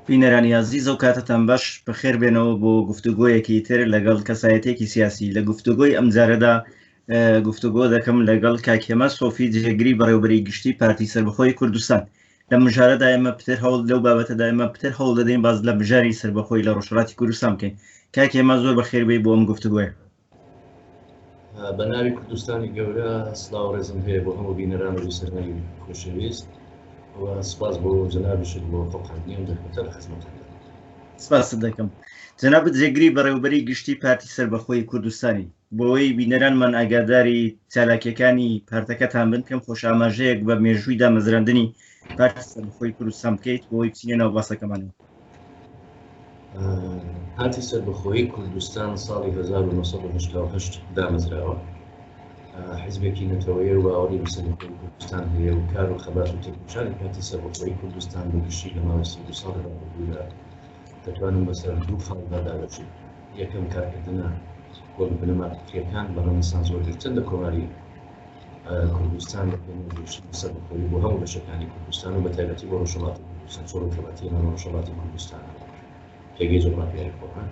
بینەرانی عزیز و کاتتان باش بەخێر بێنەوە بۆ گفتوگۆیەکی تر لەگەڵ کەسایەتێکی سیاسی. لە گفتوگۆی ئەم جارەدا گفتوگۆ دەکەم لەگەڵ کاکێمە سۆفی جێگری بەڕێوەبەری گشتی پارتی سربەخۆی کوردستان. لە مژارەدا ئێمە پتر هەوڵ لەو بابەتەدا ئێمە پتر هەوڵ دەدەین باز لە بژاری سربەخۆی لە ڕۆژهەڵاتی کوردستان بکەین. کاکێمە زۆر بەخێر بێی بۆ ئەم گفتوگۆیە. بە ناوی کوردستانی گەورە سڵاو و ڕێزم هەیە بۆ هەموو بینەران و سەرناوی خۆشەویست و سپاس بۆ جەنابیشت بۆ خۆقاندنی ئەم دەرفەتە لە خزمەتتان. سپاس دەکەم. جەنابەت جێگری بەڕێوەبەری گشتی پارتی سربەخۆی کوردستانی، بۆەوەی بینەرانمان ئاگاداری چالاکیەکانی پارتەکەتان بن پێم خۆش ئاماژەیەک بە مێژووی دامەزراندنی پارتی سربەخۆی کوردستان بکەیت بۆەوەی بچینێنەوە باسەکەمانەوە. پارتی سربەخۆیی کوردستان ساڵی 1980 دامەزراوە. حیزبێکی نەتەوەیە و باوەڕی بە سەربەخۆی کوردستان هەیە و کار و خەبات و تێکۆشانی پارتی سربەخۆیی کوردستان بە گشتی لە ماوەی 32 ساڵ ڕابردوودا دەتوانم بەسەر دوو خاڵدا دابەچین. یەکەم کارکردنە بۆ بنەماکیەکان بە ڕەنەسانس وەرگرتن لە کۆماری کوردستان بە پێشی سربەخۆیی بۆ هەموو بەشەکانی کوردستان و بە تایبەتی بۆ ڕۆژهەڵاتی کوردستان چۆن ڕۆژهەڵاتی ئێمە ڕۆژهەڵاتی کوردستان پێگەی جۆگرافیای خۆمان.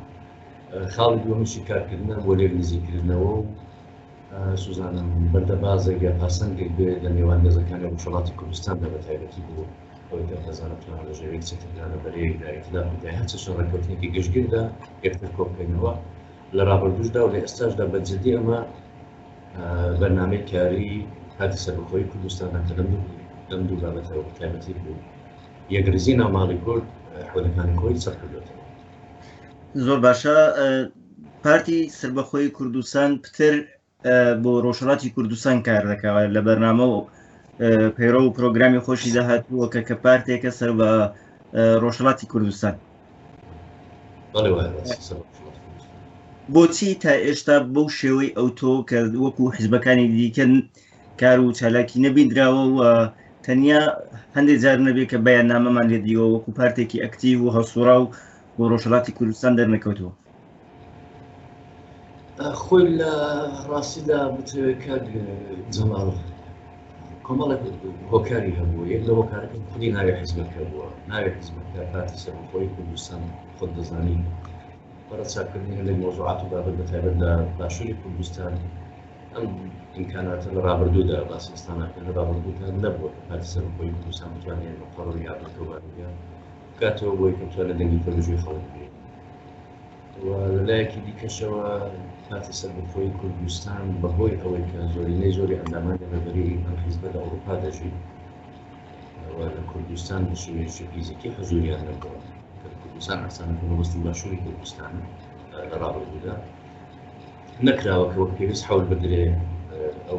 خاڵی دووەمیشی کارکردنە بۆ لێک نزیکردنەوە و سوزانم بەردەبازێک یا پاسەنگێک بێ لە نێوان هێزەکانی ڕۆژهەڵاتی کوردستاندا بە تایبەتی بۆ ئەوەی دەزانێتوانە لە ژێوەی چێتردا لە بەرەیەکدا ئیختلاف بدای هەچە ڕێککەوتنێکی گەشتگیردا یەکتر کۆبکەینەوە لە ڕابردووشدا و لە ئێستاشدا بەجددی ئەمە بەرنامەی کاری پارتی سربەخۆیی کوردستانە کە لەم دوو بابەتەوە بە تایبەتی بوو یەکریزی ناوماڵی کورد حولەکانی کۆی سەرکردوێتەوە. زۆر باشە. پارتی سربەخۆیی کوردستان پتر بۆ ڕۆژهەڵاتی کوردستان کار دەکەوە لە بەرنامە و پەیڕۆ و پرۆگرامی خۆشی داهاتووە کە پارتێکە سەر بە ڕۆژهەڵاتی کوردستان. بۆچی تا ئێشتا بەو شێوەی ئەو تۆ کە وەکو حیزبەکانی دیکەن کار و چالاکی نەبیدراوە و تەنیا هەندێک جار نەبێت کە بەیاننامەمان لێدیەوە وەکو پارتێکی ئەکتیڤ و هەڵسوڕا و بۆ ڕۆژهەڵاتی کوردستان دەرنەکەوتەوە؟ خۆی لە ڕاستیدا بتوێت کار جەماڵ کۆمەڵێک هۆکاری هەبوو. یەک لە هۆکارەکەم خودی ناوی حیزبەکە بووە. ناوی حیزبەکە پارتی سربەخۆیی کوردستان خۆت دەزانی بەرە چاکردنی هەندێک مۆزوعات و بابەت بەتایبەت لە باشووری کوردستان ئەم ئیمکاناتە لە ڕابردوودا باسیستانەکە لە ڕابردوودا نەبووە کە پارتی سربەخۆیی کوردستان بتوانێت بە قەڕەوەی یاردەکەوانگە بکاتەوە بۆی کە بتوانێت دەنگی پەروژووی خەڵک بێت. و لەلایەکی دیکەشەوە پارتی سربەخۆیی کوردستان بەهۆی ئەوەی کە زۆری ئەندامانی ڕێبەری ئەم حیزبە لە ئەوروپا دەژی و لە کوردستان بە شێوەیەکی فیزیکی حەزوریان نەبووە کە کوردستان ئاسانە بەوەستی باشووری کوردستان لە ڕابردوودا نەکراوە کە وەک پێویست حەول بدرێ ئەو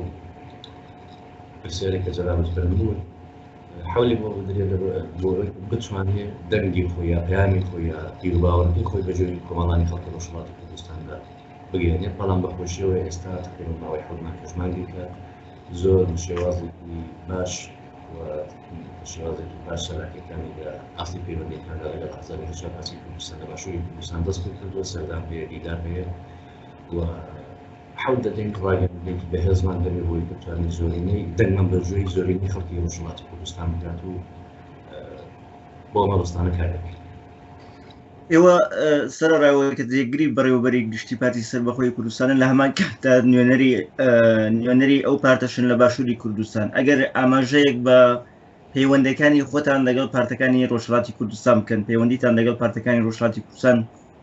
پرسیارێک کە جەنابەت فەرمووت حەولی بۆ بدرێ بۆ بتوانێت دەنگی خۆی یا پەیامی خۆی یا بیرروباوەڕەکەی خۆی بەجێی کۆمەڵانی خەڵکی ڕۆژهەڵاتی کوردستاندا بگەێنێت. بەڵام بەخۆشیەوە ئێستا تقریباً ماوەی حەوت کەژمانگی کە زۆر شێوازێکی باش و شێوازێکی باش سەلاکیەکانی لە ئاستی پەیوەندیەکاندا لەگەڵ ئازادی هەژاپاسی کوردستان لە باشووری کوردستان دەست پێ کردووە. سەردان هەیە، دیدار هەیە و حەوت دەدەین کە ڕاگەیاندنێکی بەهێزمان دەبێت بۆی بتوانێت زۆرینەی دەنگمان بەژووری زۆرینەی خەڵکی ڕۆژهەڵاتی کوردستان بکات و بۆ مەبەستانە کار دەکەین. ئێوە سەرڕاوەیە کە جێگری بەڕێوەبەری گشتی پارتی سربەخۆیی کوردستانن لە هەمان کاتدا نوێنەری ئەو پارتەشن لە باشووری کوردستان. ئەگەر ئاماژەیەک بە پەیوەندەکانی خۆتان لەگەڵ پارتەکانی ڕۆژهەڵاتی کوردستان بکەن، پەیوەندیتان لەگەڵ پارتەکانی ڕۆژهەڵاتی کوردستان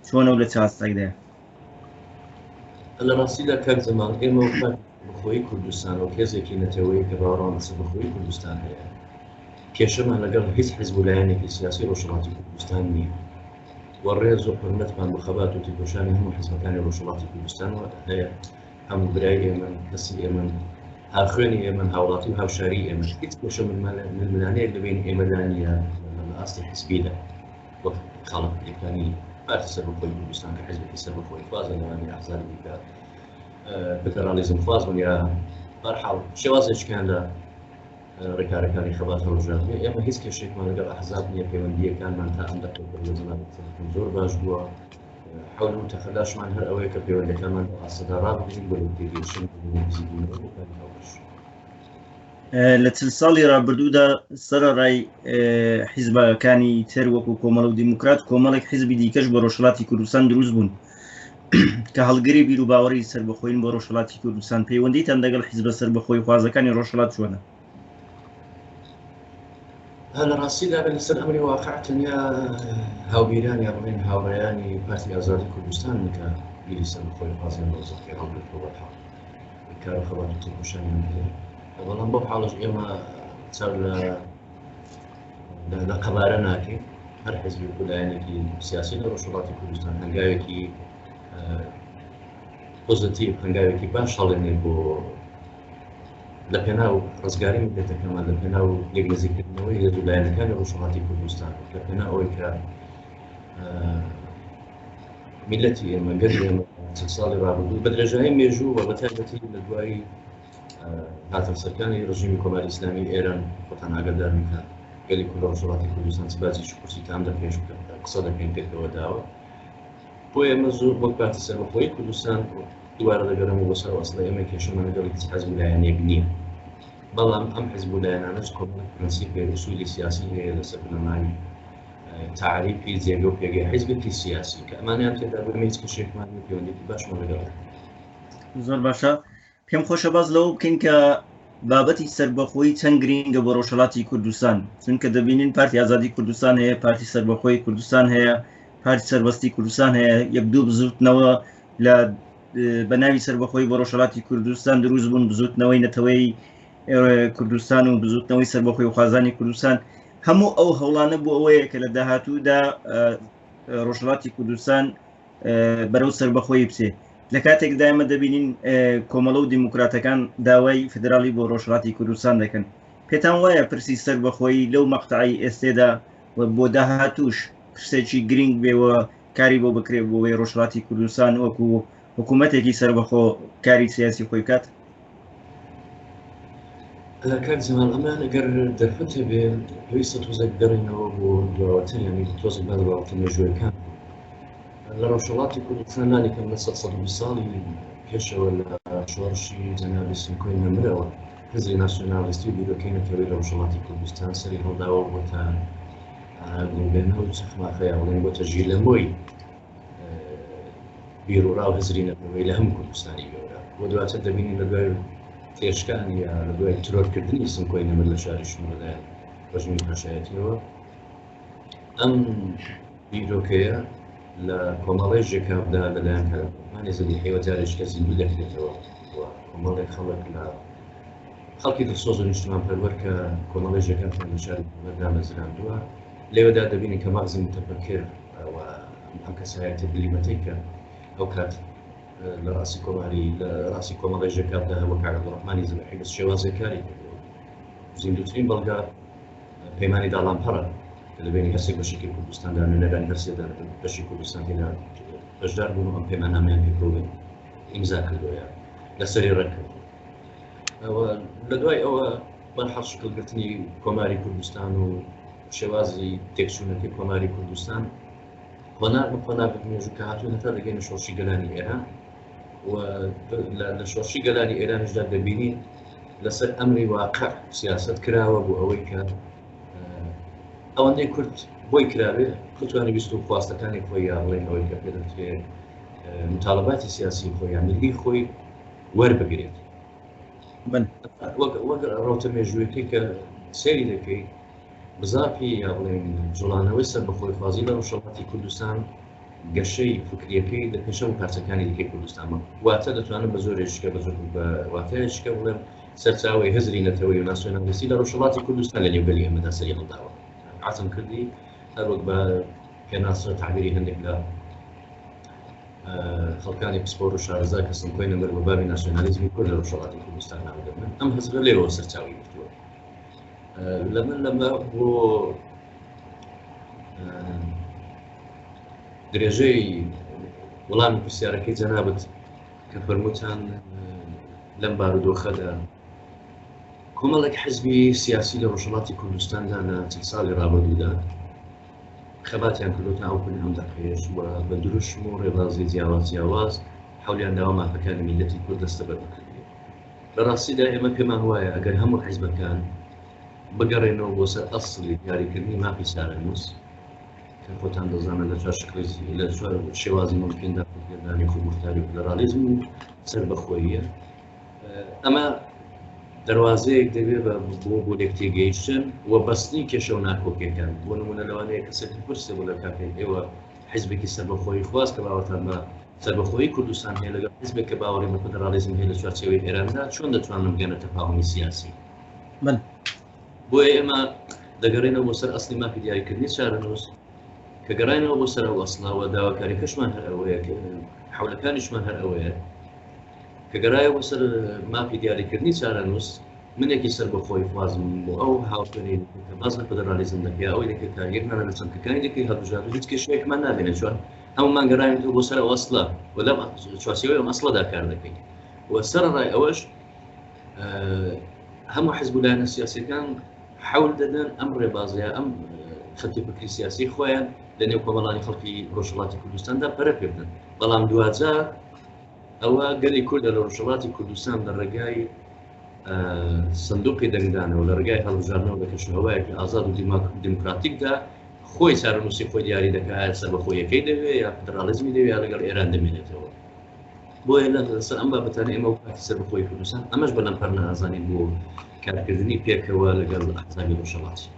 چۆنە و لە چ ئاستێکدایە؟ لە ڕاستیدا کاک جەماڵ ئێمە سربەخۆیی کوردستان و کێزێکی نەتەوەیە کە باوەڕمان بە سربەخۆیی کوردستان هەیە کێشەمان لەگەڵ هیچ حیزب و لایەنێکی سیاسی ڕۆژهەڵاتی کوردستان نییە و ڕێز و حورمەتمان بە خەبات و تێکۆشانی هەموو حیزبەکانی ڕۆژهەڵاتی کوردستان هەیە. هەموو برای ئێمە، کەسی ئێمە، هاخوێنی ئێمە، هاوڵاتی و هاوشاری ئێمە هیچ کێشە ململانەیەک دەبین ئێمەلانیە لە ئاستی حیزبیدا وەک خاڵەکانی پارتی سربەخۆیی کوردستان کە حیزبێکی سربەخۆیی خوازە لەوانی ئەحزابی دیکە فدرالیزم خوازن یا بەرحاڵ شێوازێکیان لە ڕێکارەکانی خەبات هەڵبژاردنێ. ئێمە هیچ کێشێکمان لەگەڵ ئەحزاب نییە. پەیوەندیەکانمان تا ئەم دەکەوتن زۆر باش بووە. حەول و تەخەداشمان هەر ئەوەیە کە پەیوەندەکانمان ئاسەدا ڕابگرین بۆ تێگەیشتن لە چل ساڵی ڕابردوودا سەرەڕای حیزبەکانی تر وەکو کۆمەڵ و دیموکرات کۆمەڵێک حیزبی دیکەش بۆ ڕۆژهەڵاتی کوردستان دروست بوون کە هەڵگری بیر و باوەڕی سربەخۆین بۆ ڕۆژهەڵاتی کوردستان پەیوەندیتان لەگەڵ حیزبە سربەخۆی خوازەکانی ڕۆژهەڵات چۆنە؟ لە ڕاستیدا لەسەر ئەمری واقع تەنیا هاوبیرانی ڕێن هاوڕێیانی پارتی ئازادی کوردستان کە بیری سربەخۆی خوازیان ڕۆژەکەی هەڵگرتووە کار و خەبات و تێکۆشانیان هەیە بەڵام بۆ حاڵش ئێمە چاو لە قەبارە ناکەین هەر حیزبی و لایەنێکی سیاسی لە ڕۆژهەڵاتی کوردستان هەنگاوێکی پۆزیتیڤ هەنگاوێکی باش هەڵێنێ بۆ لە پێناو ڕزگاری ملەتەکەمان لە پێناو لێکنزیکردنەوەی هێز و لایەنەکانی ڕۆژهەڵاتی کوردستان لە پێناو ئەوەی کە میلەتی ئێمە گەلی ئێمە چەند ساڵی ڕابردوو بە درێژایی مێژوو و بە تایبەتی لە دوایی هاتەسەرەکانی ڕژیمی کۆماری ئیسلامی ئێران خۆتان ئاگادار میکات گەلی کورد ڕۆژهەڵاتی کوردستان چبازی کورسی تام دەپێش قسە دەکەین پێکەوە داوە بۆ ئێمە زۆر وەک پارتی سەربەخۆیی کوردستان دووارە دەگەڕێمەوە بۆ سەر وەسڵە ئێمە کێشەمان لەگەڵ هیچ حەزب لایەنێک نییە بەڵام ئەم حەزب لایەنانەش کۆمەڵێک پرەنسیپی ئوسولی سیاسی هەیە لەسەر بنەمای تعریفی جێگە و پێگەی حیزبێکی سیاسی کە ئەمانیان تێدا بەمە هیچ کەشێکمان پەیوەندێکی باشمان لەگەڵ زۆر باشە پێم خۆشە باز لەوە بکەین کە بابەتی سربەخۆیی چەند گرینگە بۆ ڕۆژهەڵاتی کوردستان چونکە دەبینین پارتی ئازادی کوردستان هەیە پارتی سربەخۆیی کوردستان هەیە پارتی سەربەستی کوردستان هەیە یەک دوو بزوتنەوە لە بەناوی سربەخۆیی بۆ ڕۆژهەڵاتی کوردستان دروست بوون بزوتنەوەی نەتەوەی کوردستان و بزوتنەوەی سربەخۆی و خوازانی کوردستان هەموو ئەو هەوڵانە بۆ ئەوەیە کە لە داهاتوودا ڕۆژهەڵاتی کوردستان بەرەو سربەخۆیی بچێ لە کاتێکدا ئێمە دەبینین کۆمەڵە و دیموکراتەکان داوای فدرالی بۆ ڕۆژهەڵاتی کوردستان دەکەن پێتان وایە پرسی سربەخۆیی لەو مەقتەعی ئێستێدا بۆ داهاتووش پرسێکی گرنگ بێەوە کاری بۆ بکرێت بۆی ڕۆژهەڵاتی کوردستان وەکو حکوومەتێکی سربەخۆ کاری سیاسی خۆی کات کاک زمان ئەمان ئەگەر دەرفەتە بێ پێویستە تۆزێک گەڕینەوە بۆ دواوەتر یعنی تۆزێک بەدەواوەتە مێژوویەکان لە ڕۆژهەڵاتی کوردستان نانێکم لە 120 ساڵی پێشەوە لە شۆڕشی جەنابی سنکۆی نەمرەوە حزبی ناسیۆنالیستی و بیرۆکەی نەتەوەی لە ڕۆژهەڵاتی کوردستان سەری هەڵداوە بۆتە گونگێنەوە و چەخماخەیە بڵێن بۆتە ژیلەمۆی بیرۆڕاو هزری نەتەوەی لە هەموو کوردستانی گەورە بۆ دواتر دەبینی لە دوای تێشکان یا لە دوای ترۆرکردنی سنکۆی نەمر لە شاری شمەڵەدایان ڕژمی پاشایەتیەوە ئەم بیرۆکەیە لە کۆمەڵی ژێکابدا لەلایەن هەرمانی زەوی حیوە جارێککە زیندوو دەکرێتەوە کۆمەڵێک خەڵک لە خەڵکی دڵسۆز و نیشتمان پەروەر کە کۆمەڵی ژێکابتان لە شاری دامەزراندووە لێوەدا دەبینی کە مەغزی متەفەکر ئەم کەسایەتە بلیمەتەی کە ئەو کات لە ڕاستی کۆماری لە ڕاستی کۆمەڵی ژێکابدا وە کاک عەبدوڕەحمانی زەبیحی بەس شێوازی کاری زیندووترین بەڵگا پەیمانی داڵانپەڕە لەبێنی هەرسێک بەشێکی کوردستاندا نوێنەرانی هەرسێدا بەشی کوردستان تێدا بەشدار بوون و ئەم پەیماننامەیان پێکڕۆبن ئیمزا کردووە لەسەری ڕێککرد لە دوای ئەوە بەرحەڵ شکڵگرتنی کۆماری کوردستان و شێوازی تێکچوونەکەی کۆماری کوردستان خۆنابێژوو کە هاتوون هەتا دەگەینە شۆڕشی گەلانی ئێران و لە شۆڕشی گەلانی ئێرانشدا دەبینین لەسەر ئەمری واقع سیاست کراوە بۆ ئەوەی کە ئەوەندەی کورد بۆی کراوێ بتوانێت بیست و خواستەکانی خۆی یا بڵێن ئەوەی کە پێ دەوترێت متالباتی سیاسی خۆی یا ملی خۆی وەربگرێت وەک ڕەوتە مێژوویەکەی کە سێری دەکەی بزاپی یا بڵێن جوڵانەوەی سەربەخۆی خوازی لە ڕۆژهەڵاتی کوردستان گەشەی فکریەکەی دەپێشە و پارچەکانی دیکەی کوردستانمە واتە دەتوانم بە زۆرێشکە بە زۆر بە واتایشکە بڵێم سەرچاوی هزری نەتەوەی و ناسیۆنالیستی لە ڕۆژهەڵاتی کوردستان لە نێوگەلی ئێمەدا سەری هەڵداوە عزم کردی هەر وەک بە پێناسە تعبیری هەندێک لە خەڵکانی پسپۆر و شارەزا کە سنکۆی نەمر بە بابی ناسیۆنالیزمی کورد لە ڕۆژهەڵاتی کوردستان ناودەبن ئەم هەزرە لێرەوە سەرچاوی گرتووە لەمە بۆ درێژەی وەڵامی پرسیارەکەی جەنابەت کە فەرمووتان لەم بارودۆخەدا کۆمەڵێک حزبی سیاسی لە ڕۆژهەڵاتی کوردستاندا لە چەند ساڵی ڕابردوودا خەباتیان کردوتە ئەوکردن ئەم دەقێش و بە دروشم و ڕێبازی جیاواز حولیان داوا مافەکانی میلەتی کورد دەستەبەر بکردی لە ڕاستیدا ئێمە پێمان وایە ئەگەر هەموو حیزبەکان بگەڕێنەوە بۆ سەر ئەسڵی دیاریکردنی مافی سارەنووس کە خۆتان دەزانن لە چوار شکلی لە چوار شێوازی ممکندا پێدانی خودمختاری و فدرالیزم و سەر بەخۆییە ئەمە دەواازەیەک دەبێت بۆ لێک تێگەیشتن و بەستنی کێشە و ناکۆکیەکان بۆ نمونە لەوانەیە کەسێکی پرسێ بۆ لە کاکەی ئێوە حیزبێکی سەربەخۆیی خواست کە باوەتان بە سەربەخۆیی کوردستان هەیە لەگەڵ حیزبێک کە باوەڕی بە فدرالیزم هەیە لە چوارچێوەی ئێراندا چۆن دەتوانن بگەنە تەفاهمی سیاسی بۆیە ئێمە دەگەڕێنەوە بۆ سەر ئەسڵی مافی دیاریکردنی سارەنووس کە گەڕاینەوە بۆ سەر ئەسڵاوە داواکاریەکەشمان هەر ئەوەیە حولەکانیشمان هەر ئەوەیە کە گەڕایە بۆ سەر مافی دیاریکردنی سارەنووس منێکی سەربەخۆی خوازم بۆ ئەو هاوشێنی کە باز لە فدرالیزم دەکەی ئەوەی دەکەێت یەکمان لە چەندەکانی دەکەی هەڵبژار هیچ کێشەیەکمان نابێنێت چۆن هەمومان گەڕاینەوە بۆ سەر ئەسڵە و لەم چوارچێوەی ئەم ئەسڵەدا کار دەکەین و سەرڕای ئەوەش هەموو حیزبولایەنە سیاسیەکان حەول دەدەن ئەم ڕێبازەیە ئەم خەتی فکری سیاسی خۆیان لە نێو کۆمەڵانی خەڵکی ڕۆژهەڵاتی کوردستاندا پەرە پێ بدەن بەڵام دوجار ئەوە گەلی کوردە لە ڕۆژهەڵاتی کوردستان لە ڕێگای سندوقی دەنگدانەوە لە ڕێگای هەڵبژاردنەوە بە کەشوهەوایەکی ئازاد و دیموکراتیکدا خۆی سارەنووسی خۆی دیاری دەکات سەربەخۆیەکەی دەوێت یا فدرالیزمی دەوێت یا لەگەڵ ئێران دەمێنێتەوە بۆیە لەسەر ئەم بابەتانە ئێمە پارتی سەربەخۆی کوردستان ئەمەش بەلەمپەر نەئازانی بۆ کارکردنی پێکەوە لەگەڵ ئەحزابی ڕۆژهەڵاتی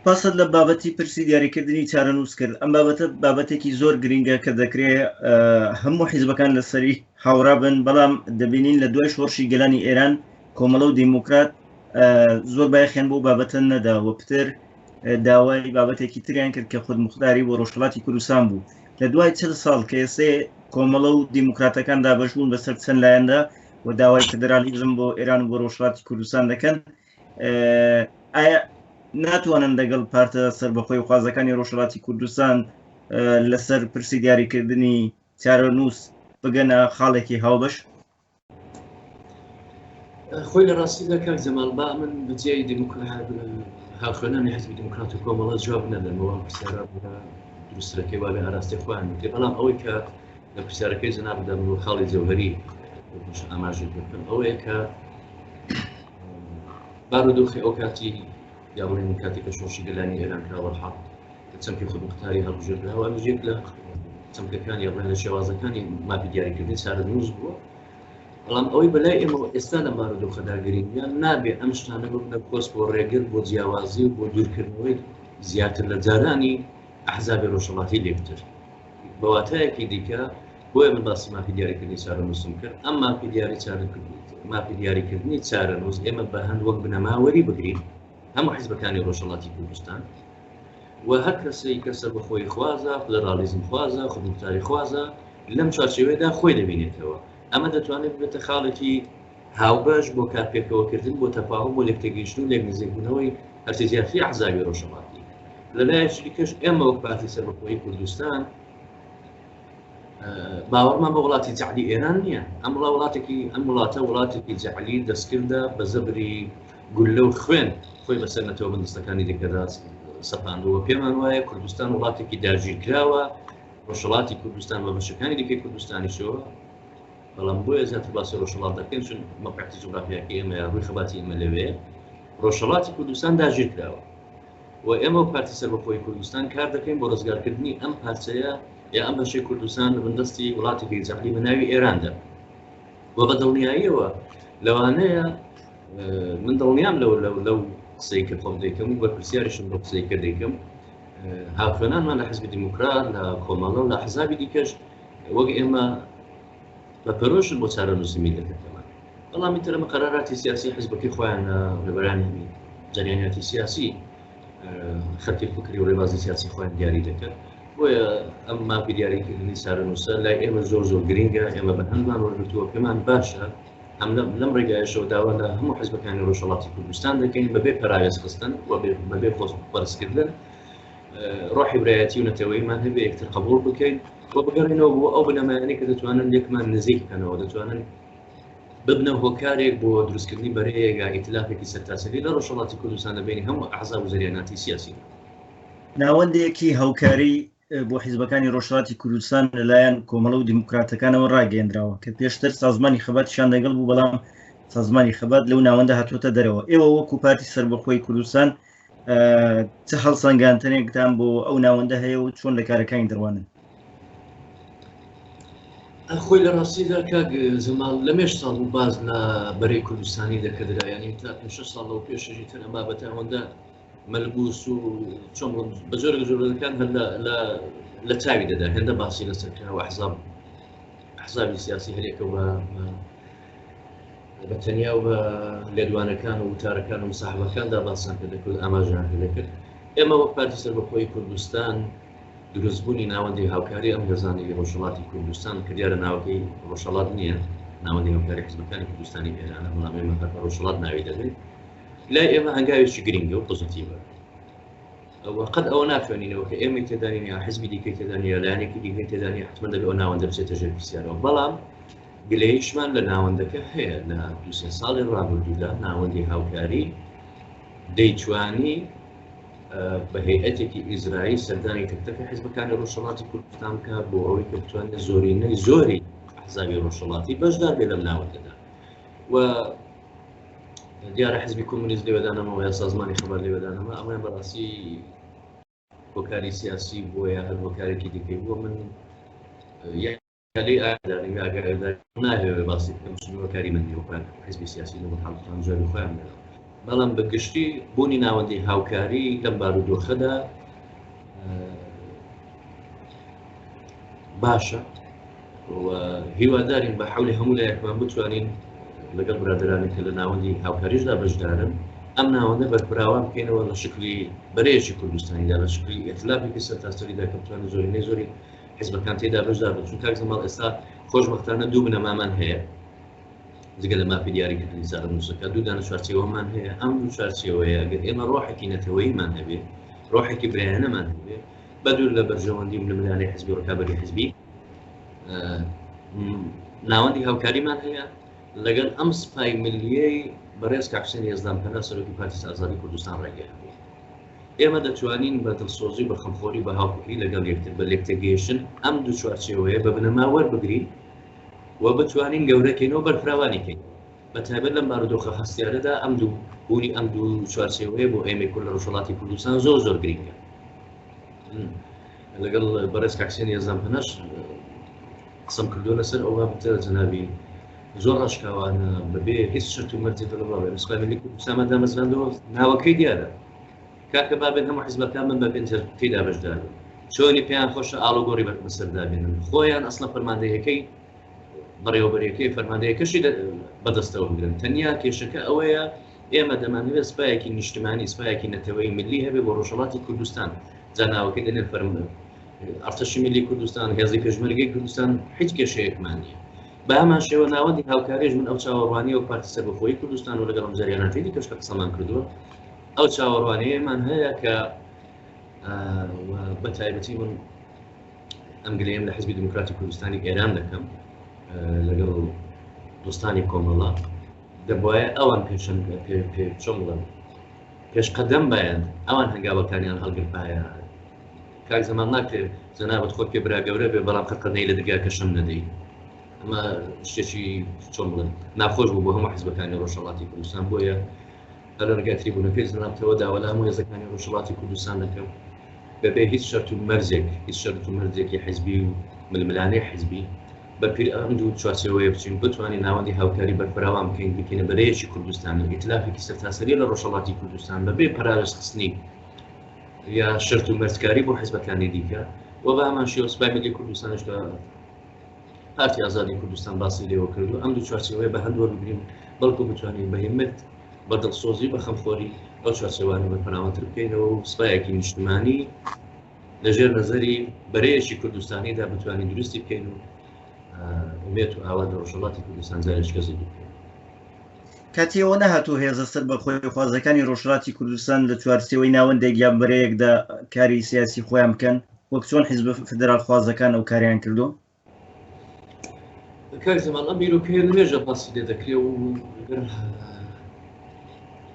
پاسەد لە بابەتی پرسی دیاریکردنی چارەنووس کرد ئەم بابەتە بابەتێکی زۆر گرینگە کە دەکرێت هەموو حیزبەکان لەسەری هاوڕا بن بەڵام دەبینین لە دوای شۆڕشی گەلانی ئێران کۆمەڵە و دیموکرات زۆر بایەخیان بۆ بابەتە نەداوە پتر داوای بابەتێکی تریان کرد کە خودمختاری بۆ ڕۆژهەڵاتی کوردستان بوو لە دوای 40 ساڵ کە ئێسێ کۆمەڵە و دیموکراتەکان دابەشبوون بەسەر چەند لایەندا و داوای فدرالیزم بۆ ئێران و بۆ ڕۆژهەڵاتی کوردستان دەکەن ئایا ناتوانن لەگەڵ پارتە سەربەخۆی خوازەکانی ڕۆژهەڵاتی کوردستان لەسەر پرسی دیاریکردنی چارەنووس بگەنە خاڵێکی هاوبەش خۆی لە ڕاستیدا کاک جەمال با من بجێی هاوخێنانی حیزبی دیموکرات و کۆمەڵە جواب نەدەمەوە پرسیارە دروستەکەی وابێ ئاراستەی خۆیان بکرێت بەڵام ئەوەی کە لە پرسیارەکەی جەناب دەم و خاڵی جەوهەری ئاماژەی بکەن ئەوەیە کە بارودۆخی ئەو کاتی یا بڵێن کاتێککە شۆڕشی گەلانی ئێران کراوەڵحاق چەمکی خودمختاری هەڵبژێردراوە یەک لە چەمکەکان یا بڵێن لە شێوازەکانی مافی دیاریکردنی سارەنووس بووە بەڵام ئەوەی بەلای ئێمە ئێستا لە بارودۆخەداگرینیان نابێت ئەم شتانە ببنە کۆست بۆ ڕێگر بۆ جیاوازی و بۆ دوورکردنەوەی زیاتر لە جارانی ئەحزابی ڕۆژهەڵاتی لێبتر بەواتایەکی دیکە بۆیە من باسی مافی دیاریکردنی چارەنووسم کرد ئەم مافی دیاریکردنی چارەنووس ئێمە بە هەند وەک بنەماوەری بگرین هەموو حیزبەکانی ڕۆژهەڵاتی کوردستان و هەر کەسێک کە سەربەخۆی خوازە فدرالیزم خوازە خودمختاری خوازە لەم چارچێوەیەدا خۆی دەبینێتەوە ئەمە دەتوانێت بێتە خاڵێکی هاوبەش بۆ کارپێکەوەکردن بۆ تەفاهم بۆ لێکتێگەیشتن و لێک نزیکبوونەوەی هەرچێتی ئەحزابی ڕۆژهەڵاتی لەلایەکی کەش ئێمە وەک پارتی سەربەخۆیی کوردستان باوەڕمان بە وڵاتی جەعلی ئێران نییە ئەم وڵاتە وڵاتێکی جەعلی دەستکردە بە زەبری گولە و خوێن خۆی بەسەر نەتەوە بەندستەکانی دیکەدا سەپاندووە پێمان وایە کوردستان وڵاتێکی داگیرکراوە ڕۆژهەڵاتی کوردستان بە بەشەکانی دیکەی کوردستانیشەوە بەڵام بۆیە زیاتر باسی ڕۆژهەڵات دەکەین چون مەبحثی جوغرافیاکەی ئێمە یا ڕووی خەباتی ئێمە لەوێ ڕۆژهەڵاتی کوردستان داگیرکراوە و ئێمە پارتی سەربەخۆی کوردستان کار دەکەین بۆ ڕزگارکردنی ئەم پارچەیە یا ئەم بەشەی کوردستان لە بەندەستی وڵاتێکی جەعلی بە ناوی ئێراندا و بە دڵنیاییەوە لەوانەیە من دڵنیام لەو قسەی کە خۆم دەیکەم و بە پرسیاریشم بۆ قسەی کە دەیکەم هاوخێنانمان لە حیزبی دیموکرات لە کۆمەڵە و لە ئەحزابی دیکەش وەک ئێمە بە پەرۆشن بۆ چارەنووسی میلەتەکەمان بەڵام ئیترەمە قەراراتی سیاسی حیزبەکەی خۆیان لەبەرانی جەریانیاتی سیاسی خەتی فکری و ڕێبازی سیاسی خۆیان دیاری دەکەن بۆیە ئەم مافی دیاریکردنی سارەنووسە لای ئێمە زۆر گرینگە ئێمە بە هەندمان وەرگرتووە پێمان باشە ئەم لەم ڕێگایشەوە داوا لە هەموو حیزبەکانی ڕۆژهەڵاتی کوردستان دەکەین بەبێ پەراوێز خستن و بەبێ خۆپەرستکردن ڕۆحی برایەتی و نەتەوەیمان هەبێ یەکتر قبوڵ بکەین و بگەڕێنەوە بۆ ئەو بنەمایانەی کە دەتوانن یەکمان نزیک بکەنەوە دەتوانن ببنە هۆکارێک بۆ دروستکردنی بەرەیەگا ئیتلافێکی سەرتاسەری لە ڕۆژهەڵاتی کوردستان لەبینی هەموو ئەحزاب و زەریاناتی سیاسی ناوەندێکی هاوکاری بۆ حیزبەکانی ڕۆژهەڵاتی کوردستان لەلایەن کۆمەڵە و دیموکراتەکانەوە ڕاگەیەندراوە کە پێشتر سازمانی خەباتیشان لەگەڵ بوو بەڵام سازمانی خەبات لەو ناوەندە هاتوۆتە دەرەوە. ئێوە وەکو پارتی سەربەخۆی کوردستان چه هەڵسەنگاندنێکتان بۆ ئەو ناوەندە هەیە و چۆن لە کارەکانی دەڕوانن؟ خۆی لە ڕاستیدا کاک زەمال لە مێش ساڵ و باز لە بەرەی کوردستانی دەکەدرا، ینی تا 6 ساڵەوە پێشەژی تر ئەما بە تاوەندە مەلبوس و چۆن بە جۆرە جۆرەکان هەر لە چاوی دەدا، هێندە باسی لەسەرکەوە حزابی سیاسی هەرێکە بە تەنیا و بە لێدوانەکان و وتارەکان و مساحبەکاندا باسان کە دەکرد ئاماژیان دەکرد. ئێمە وەک پارتی سەربەخۆی کوردستان دروستبوونی ناوەندی هاوکاری ئەم گەزانی ڕۆژهەڵاتی کوردستان کە دیارە ناوەکەی ڕۆژهەڵات نییە، ناوەندی هاوکاری حزبەکانی کوردستانی ئێرانە، بەڵام ئێمە هەر ڕۆژهەڵات ناوی دەبێت. لای ئێمە هەنگاوێکی گرنگە و پۆزیتیڤە، وقد ئەوە ناتوانینەوە کە ئێمە تێدانین یا حزبی دیکەی تێدانین یا لایەنێکی دیکەی تێدانین حتمەن دەبێت ئەو ناوەندە بچێتە ژێر پرسیارەوە. بەڵام گلەیەکمان لە ناوەندەکە هەیە لە 2 ساڵی ڕابردوودا ناوەندی هاوکاری دەیتوانی بە هەیئەتێکی ئیزرایی سەردانی تەکتەکە حیزبەکانی ڕۆژهەڵاتی کوردستان بکات بۆ ئەوەی کە بتوانێت زۆرینەی زۆری ئەحزابی ڕۆژهەڵاتی بەشدار بێت لەم ناوەندەدا. و دیارە حزبی کۆمونیست لێوەدانەمەوە یا سازمانی خەبات لێوەدانەمە ئەمەیان بەڕاستی هۆکاری سیاسی بووە یا هەر هۆکارێکی دیکەی بووە. من ناهێوێ باسی هۆکاری من حزبی سیاسی حاڵتان جوێ خۆیان دێنەوە، بەڵام بە گشتی بوونی ناوەندی هاوکاری لەم بارودۆخەدا باشە و هیوادارین بە حولی هەموو لایەکمان بتوانین لەگەڵ برادرانی کە لە ناوەندی هاوکاریشدا بەشدارن ئەم ناوەندە بەرپراوان بکەینەوە لە شکلی بەرەیەکی کوردستانیدا، لە شکلی ئێتلافێکی سەرتاسەریدا کە بتوانێت زۆرینەی زۆری حیزبەکان تێدا بەشدار بن. چون کاک زەماڵ ئێستا خۆشبەختانە دوو بنەمامان هەیە جگە لە مافی دیاریکردنی زارەنووسەکە، دوو دانە چوارچێوەمان هەیە. ئەم دوو چوارچێوەیە ئەگەر ئێمە ڕۆحێکی نەتەوەییمان هەبێ، ڕۆحێکی برایانەمان هەبێ، بەدوور لە بەرژەوەندی و لەملانەی حزبی و ڕکابەری حزبی ناوەندی هاوکاریمان هەیە لەگەڵ ئەم سپای ملیەی بەڕێز کاک حوسێن یەزدان پەنا سەرۆکی پارتی ئازادی کوردستان ڕێگە هەبێ. ئێمە دەتوانین بە دڵسۆزی بە خەمخۆری بە هاوکاری لەگەڵ یەکتر بە لێکتەگەیشتن ئەم دوو چوارچێوەیە بە بنەما وەربگرین و بتوانین گەورەکەینەوە بەرپراوانیکەین. بە تایبەت لەم بارودۆخە هەستیارەدا ئەم دوو بوونی ئەم دوو چوارچێوەیە بۆ ئێمەی کورد لە ڕۆژهەڵاتی کوردستان زۆر گرنگە. لەگەڵ بەڕێز کاک حوسێن یەزدان پەناش قسەم کردووە لەسەر ئەوە بتە جەنابی زۆر ڕاشکاوانە بەبێ هیچ شرت و مەرجێک لەبڕاوێ سوپای ملی کوردستان دامەزراندەوە ناوەکەی دیارە کاکە بابێن هەموو حیزبەکان من بە پێنجەر تێدا بەشدار بن، چۆنی پێیان خۆشە ئاڵۆگۆڕی بەسەردابێنن، خۆیان ئەسڵە فەرماندەیەکەی بەڕێوەبەرەکەی فەرماندەیەکەشی بەدەستەوە بگرن. تەنیا کێشەکە ئەوەیە ئێمە دەمانوێت سپایەکی نیشتمانی سپایەکی نەتەوەی ملی هەبێ بۆ ڕۆژهەڵاتی کوردستان. جاناوەکەی دەنێن فەرمانده ئەرتەشی ملی کوردستان، هێزی پێشمەرگەی کوردستان هیچ کێشەیەکمان نییە. بە هەمان شێوە ناوەندی هاوکاریش من ئەو چاوەڕوانیە و پارتی سەربەخۆیی کوردستان و لەگەڵ جەریاناتی دیکەش کە قسەمان کردووە ئەو چاوەڕوانەیەمان هەیە کە بە تایبەتی من ئەم گلەیەم لە حیزبی دموکراتی کوردستانی ئێران دەکەم لەگەڵ دۆستانی کۆمەڵە دەبایە ئەوان چۆن بڵێم پێشقەدەم بایەن ئەوان هەنگاوەکانیان هەڵگرتایە. کاک زەمان ناکرێت جەنابەت خۆت پێ برا گەورە بێ بەڵام قەدەی لە دەرگا کەشم نەدەی. ئەمە شتێکی چۆن بڵێن ناخۆش بوو بۆ هەموو حیزبەکانی ڕۆژهەڵاتی کوردستان. بۆیە هەر لەرگای تریبونەکەی زەنابتەوە داوا لە هەموو هێزەکانی ڕۆژهەڵاتی کوردستان دەکەم بەبێ هیچ شەرت و مەرجێک، هیچ شەرت و مەرجێکی حیزبی و ململانەی حیزبی بەپیر ئەم دوو چوارچێوەیە بچین بتوانین ناوەندی هاوکاری بەرپراوان بکەین بکەینە بەرەیەکی کوردستان و ئیتلافێکی سەرتاسەری لە ڕۆژهەڵاتی کوردستان بەبێ پەرارەسخستنی یا شەرت و مەرجکاری بۆ حیزبەکانی دیکە. و بە هەمان شێوە سوپای ملی کوردستانش کە پارتی ئازادی کوردستان باسی لێوە کردو ئەم دوو چوارچێوەیە بە هەندووە بگرین بەڵکو بتوانین بە هیممەت بە دڵسۆزی بە خەمخۆری ئەو چوارچێوانە بەرپراوانتر بکەینەوە و سوپایەکی نیشتمانی لەژێر نەزەری بەرەیەکی کوردستانیدا بتوانین دروستی بکەین و ئومێت و ئاوا لە ڕۆژهەڵاتی کوردستان جارێک کەسی بکەین. کاتیەوە نەهاتوو هێزە سەربەخۆی خوازەکانی ڕۆژهەڵاتی کوردستان لە چوارچێوەی ناوەندێک یان بەرەیەکدا کاری سیاسی خۆیان بکەن وەک چۆن حیزب فدرال خوازەکان ئەو کاریان کردو؟ کاک زەمان ئەم بیرۆکەیە نوێژە باسی لێ دەکرێت و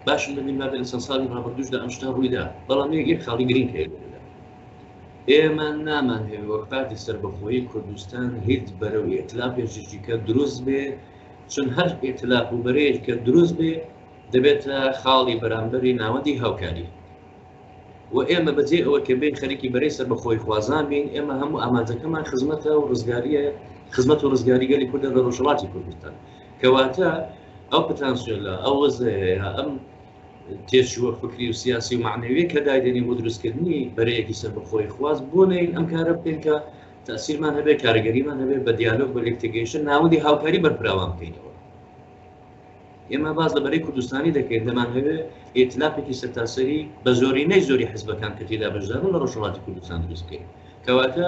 باشم ببین مادە لە چەند ساڵی ڕابردووشدا ئەم شتە ڕوویدا، بەڵام یەک خاڵی گرنگ هەیە ئێمە نامانهێوێ وەک پارتی سەربەخۆیی کوردستان هیچ بەرەو ئێتلافێکی کە دروست بێ چون هەر ئێتلاف و بەرەیەک کە دروست بێ دەبێتە خاڵی بەرامبەری ناوەندی هاوکاری و ئێمە بەجێ ئەوە کە بین خەریکی بەرەی سەر بەخۆی خوازان بین ئێمە هەموو ئاماجەکەمان خزمەتە و ڕزگاریە خزمەت و ڕزگاری گەلی کوردە لە ڕۆژهەڵاتی کوردستان کەواتە ئەو پتانسیۆلە ئەو وەزەیە ئەم تێشووە فکری و سیاسی و معنەوی کە دایدێنی بۆ دروستکردنی بەرەیەکی سەر بەخۆی خواز بۆ نین ئەم کارە بکەین کە تەسیرمان هەبێت کارگەریمان هەبێت بە دیالۆگ بە لێکتێگەیشن ناوەندی هاوکاری بەرپراوان بکەینەوە ئێمە باز لە بەرەی کوردستانی دەکەین دەمان هەبێت ئێتلافێکی سەرتاسەری بە زۆرینەی زۆری حیزبەکان کە تێدا بەشدارن لە ڕۆژهەڵاتی کوردستان دروست بکەین کەواتە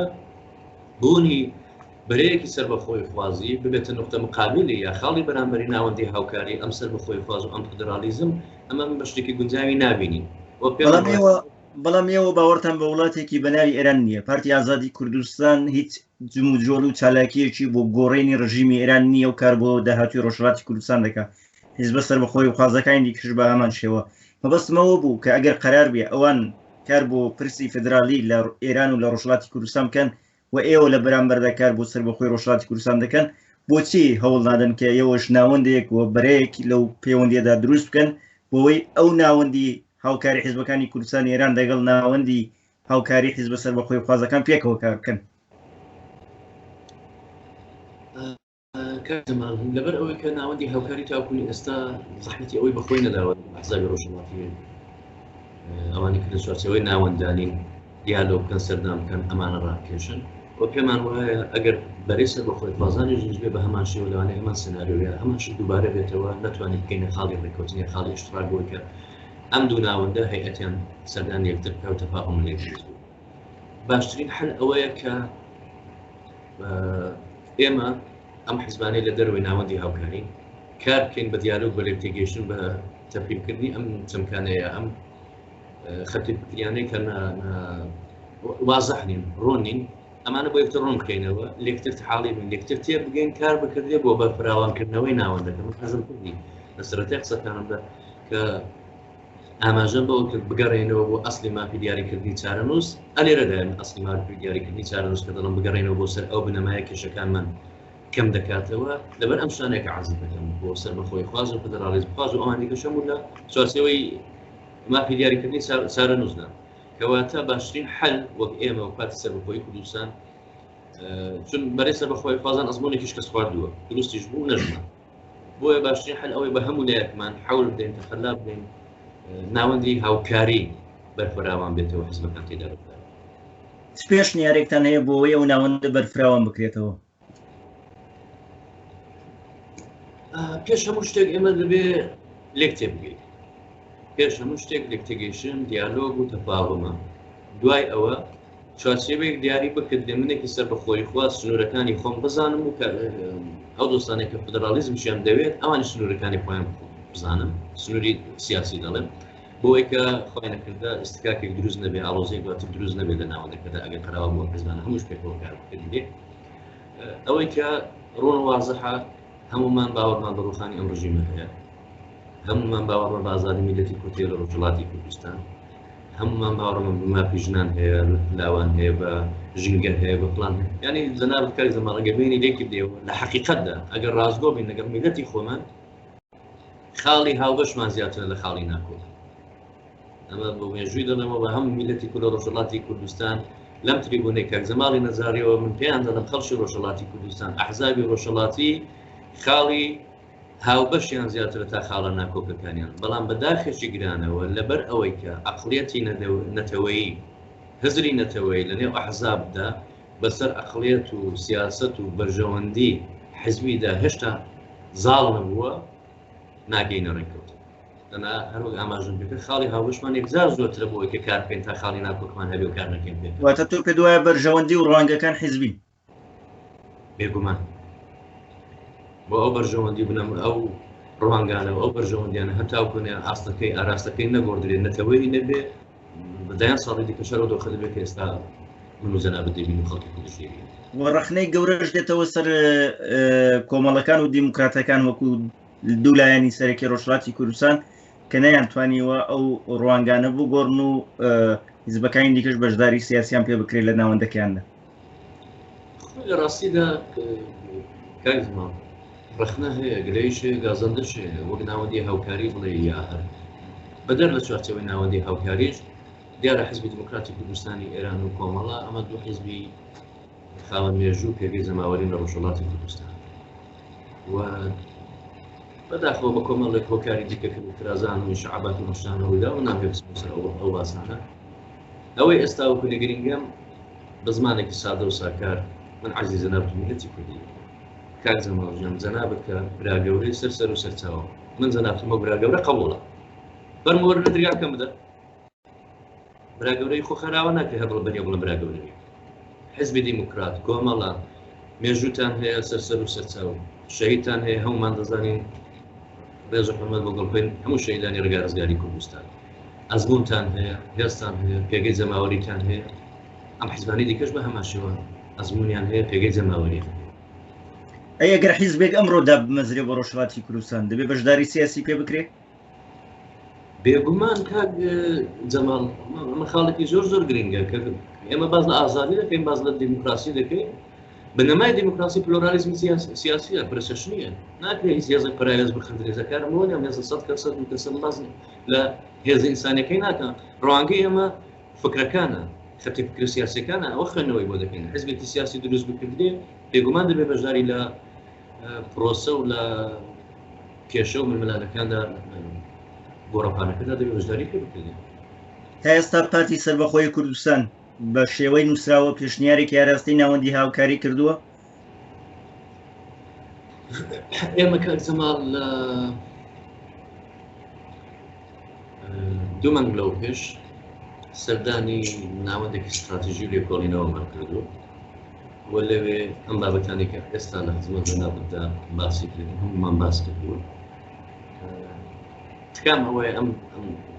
بوونی بەرەیەکی سەر بەخۆی خوازی ببێتە نقطە مقابلی یا خاڵی بەرامبەری ناوەندی هاوکاری ئەم سەر بەخۆی خواز و ئەم فدرالیزم ئەمە بە شتێکی گونجاوی نابینین بەڵام ئێوە باوەڕتان بە وڵاتێکی بەناوی ئێران نییە پارتی ئازادی کوردستان هیچ جم و جۆڵ و چالاکیەکی بۆ گۆڕینی ڕژیمی ئێران نییە و کار بۆ داهاتوی ڕۆژهەڵاتی کوردستان دەکات حیزبە سەر بەخۆی خوازەکانی دیکەش بە هەمان شێوە مەبەستمەوە بوو کە ئەگەر قەرار بێ ئەوان کار بۆ پرسی فدرالی لە ئێران و لە ڕۆژهەڵاتی کوردستان بکەن و ئێوە لە بەرامبەردا کار بۆ سەر بەخۆی ڕۆژهەڵاتی کوردستان دەکەن بۆچی هەوڵ نادەن کە ئێوەش ناوەندێک و بەرەیەک لەو پەیوەندیەدا دروست بکەن بۆەوەی ئەو ناوەندی هاوکاری حیزبەکانی کوردستان ئێران دەگەڵ ناوەندی هاوکاری حیزبە سەر بەخۆی خوازەکان پێکەوە کار بکەن لەبەر ئەوەی کە ناوەندی هاوکاری تاکوونی ئێستا زەحمەتی ئەوەی بەخۆی نەداوە ئەحزابی ڕۆژهەڵاتی ئەوانی کە لە چوارچەوەی ناوەندانین دیالۆگ بکەن سەردان بکەن ئەمانە ڕاکێشن و پێمان وایە ئەگەر بەرەی سەر بەخۆی خوازانی ژنج بێ بە هەمان شێوە لەوانەیە هەمان سناریۆیە هەمانش دووبارە بێتەوە نەتوانین بکەینە خاڵی ڕێکەوتنی خاڵی اشتراک بۆی کە ئەم دوو ناوەندە هەیئەتیان سەردان یەکتر بکە و تەفاهم لێ دروست بوو باشترین حل ئەوەیە کە ئێمە ئەم حیزبانەی لە دەروی ناوەندی هاوکاری کار بکەین بە دیالۆگ بە لێکتێگەیشتن بە تەفهیمکردنی ئەم چەمکانەیە ئەم خەتی فکریانەی کە وازەح نین ڕۆن نین ئەمانە بۆ یەکتر ڕۆن بکەینەوە لێکتر حاڵی بن لێکتر تێ بگەین کار بکردێ بۆ بەرپراوانکردنەوەی ناوەندەکە من حەزم کردی لە سەرەتای قسەکانمدا کە ئاماژەم بەوە کرد بگەڕێنەوە بۆ ئەسلی مافی دیاریکردنی چارەنووس ئەلێرەدایم ئەسلی مافی دیاریکردنی چارەنووس کە دەڵم بگەڕێنەوە بۆ سەر ئەو بنەمایە کێشەکانمان کەم دەکاتەوە لەبەر ئەم شانێکە عازم دەکەم بۆ سەر بەخۆی خواز و فدرالیزم خواز و ئەوانی کەشەم بوو لە چوارچێوەی مافی دیاریکردنی چارەنووسدا کەواتە باشترین حل وەک ئێمە و پارتی سەر بەخۆی کوردستان چون بەرەی سەر بەخۆی خوازان ئەزمونێکیش کەس خواردووە دروستیش بوو نەژمان بۆیە باشترین حل ئەوەی بە هەموو لایەکمان حەول بدەین تەخەلا بدەین ناوەندی هاوکاری بەرپراوان بێتەوە حیزبەکان تێدا بکات پێشنیارێکتان هەیە بۆەوەی ئەو ناوەندە بەرپراوان بکرێتەوە پێش هەموو شتێک ئێمە دەبێ لێک تێبگەین پێش هەموو شتێک لێکتێگەیشن دیالۆگ و تەفاهمە دوای ئەوە چوارچێوەیەک دیاری بکرد لێ منێکی سەر بەخۆی خواز سنوورەکانی خۆم بزانم و ئەو دۆستانێک کە فدرالیزمشیان دەوێت ئەوانی سنوورەکانی خۆیان بزانم سنووری سیاسی دەڵێم بۆی کە خۆی نەکردە ئستکاکێک دروست نەبێ ئاڵۆزێک دواتر دروست نەبێت لە ناوەندەکەدا ئەگەر قەراوە بۆ حیزبانە هەمووش پێکەوە کار بکردێ ئەوەی کە ڕۆن وازەحە هەمومان باوەڕمان بە ڕوخانی ئەم ڕژیمە هەیە هەمومان باوەڕمان بە ئازادی میلەتی کورتی لە ڕۆژهەڵاتی کوردستان هەمومان باوەڕمان بە مافی ژنان هەیە لاوان هەیە بە ژینگە هەیە بە پڵان هەیە یعنی زەنار کاری زەمانەگە بینی لێکی بدێەوە لە حەقیقەتدا ئەگەر ڕازگۆ بین لەگەڵ میلەتی خۆمان خاڵی هاوبەشمان زیاتر لە خاڵی ناکۆت ئەمە بە مێژووی دەڵێمەوە بە هەموو میلەتی کورد لە ڕۆژهەڵاتی کوردستان لەم تریبونەی کاک زەماڵی نەزاریەوە من پێیان دەڵێم خەڵکی ڕۆژهەڵاتی کوردستان ئەحزابی ڕۆژهەڵاتی خاڵی هاوبەشیان زیاتر تا خاڵە ناکۆکەکانیان بەڵام بەداخێکی گرانەوە لەبەر ئەوەی کە عەقڵیەتی نەتەوەیی هزری نەتەوەی لەنێو ئەحزابدا بەسەر عەقڵیەت و سیاسەت و بەرژەوەندی حیزبیدا هێشتا زاڵ نەبووە ناگەینە ڕێکەوت لەنا هەروەک ئاماژەم پێکرد خاڵی هاوبەشمان یەکجار زۆرترە بۆ ئەوەی کە کار بکەین تا خاڵی ناکۆکمان هەبێ و کار نەکەین پێ واتە تۆ پێ دوایە بەرژەوەندی و ڕوانگەکان حیزبین بێگومان بۆ ئەو بەرژەوەندی بنەم ئەو ڕوانگانە ئەو بەرژەوەندیانە هەتاوکەنێ ئاستەکەی ئاراستەکەی نەگۆڕدرێت نەتەوەی نەبێ بەدایان ساڵی دیکە شەڕ دۆخە دەبێت کە ئێستا من و جەنابەت دەبین و خەڵکی کوردی ڕخنەی گەورەش دێتەوە سەر کۆمەڵەکان و دیموکراتەکان وەکو دوولایانی سەرەکی ڕۆژهەڵاتی کوردستان کە نەیانتوانیوە ئەو ڕوانگانە بگۆڕن و حیزبەکانی دیکەش بەشداری سیاسیان پێ بکرێت لە ناوەندەکەیاندا لە ڕاستیدا کاک زەماڵ رخنە هەیە گلەیشێ گازەندەشێ وەک ناوەندی هاوکاری بڵێ یا هەر بەدەر لە چوارچەوەی ناوەندی هاوکاریش دیارە حزبی دموکراتی کوردستانی ئێران و کۆمەڵە ئەمە دوو حزبی خاوەن مێژوو پێگەی زەماوەری لە ڕۆژهەڵاتی کوردستان و بەداخەوە بە کۆمەڵێک هۆکاری دیکەکرد و ترازان و شعبات و مەشتانە ڕوویدا و نابێت سەر ئەو باسانە ئەوەی ئێستا و کوردی گرنگەم بە زمانێکی سادە و ساکار من عەزیز جەنابەت میلەتی کوردی کاک زەماوەژیان جەنابەت کە براگەورەی سەر و سەرچاوە من جەنابەتمە براگەورە قبوڵە بەرمەوەرە لە دریاکەم بدە براگەورەی خۆ خەراوە ناکرێ هەر بڵێ بڵێ براگەورەی حزبی دیموکرات کۆمەڵە مێژووتان هەیە سەر و سەرچاو شەهیدتان هەیە هەمومان دەزانین ڕێژە حرمەت بۆ گەڵپێن هەموو شەهیدانی ڕێگا ڕزگاری کوردستان ئەزمونتان هەیە هێستان هەیە پێگەی جەماوەریتان هەیە ئەم حیزبانی دیکەش بە هەماشەوە ئەزمونیان هەیە پێگەی جەماوەری ئەگەر حیزبێک ئەمڕۆدا بمەزرێ بۆ ڕۆژهەڵاتی کوردستان دەبێت بەشداری سیاسی پێ بکرێت بێگومان کاک جەماڵ ئەمە خاڵێکی زۆر گرنگە کە ئێمە باز لە ئازادی دەکەین باز لە دیموکراسی دەکەین بنەمای دیموکراسی پلۆرالیزمی سیاسیە پرسەش نییە ناکرێت هیچ هێزێک پەرایەز بخەندرێزەکارم وەنیە هێزە 100% و کەسە باز لە هێزە ئینسانیەکەی ناکەن ڕوانگەی ئێمە فکرەکانە خەتی فکر سیاسیەکانە ئەوە خوێندنەوەی بۆ دەکەین حزبێکی سیاسی دروست بکردێ بێگومان دەبێت بەشداری لە پرۆسە و لە کێشە و ململانەکاندا گۆڕەپانەکەدا دەبێت بەشداری پێ بکردێت تا ئێستا پارتی سەربەخۆی کوردستان بە شێوەی نووسراوە پێشنیارێکی یاراستەی ناوەندی هاوکاری کردووە ئێمە کاک جەماڵ لە 2 مانگ لەو پێش سەردانی ناوەندێکی استراتیژی و لێکۆڵینەوەمان کردو و لەوێ ئەم بابەتانی کە ئێستا لە خزمەت جەنابەتدا باسی کردین هەموومان باس کردووە تکام ئەوەیە ئەم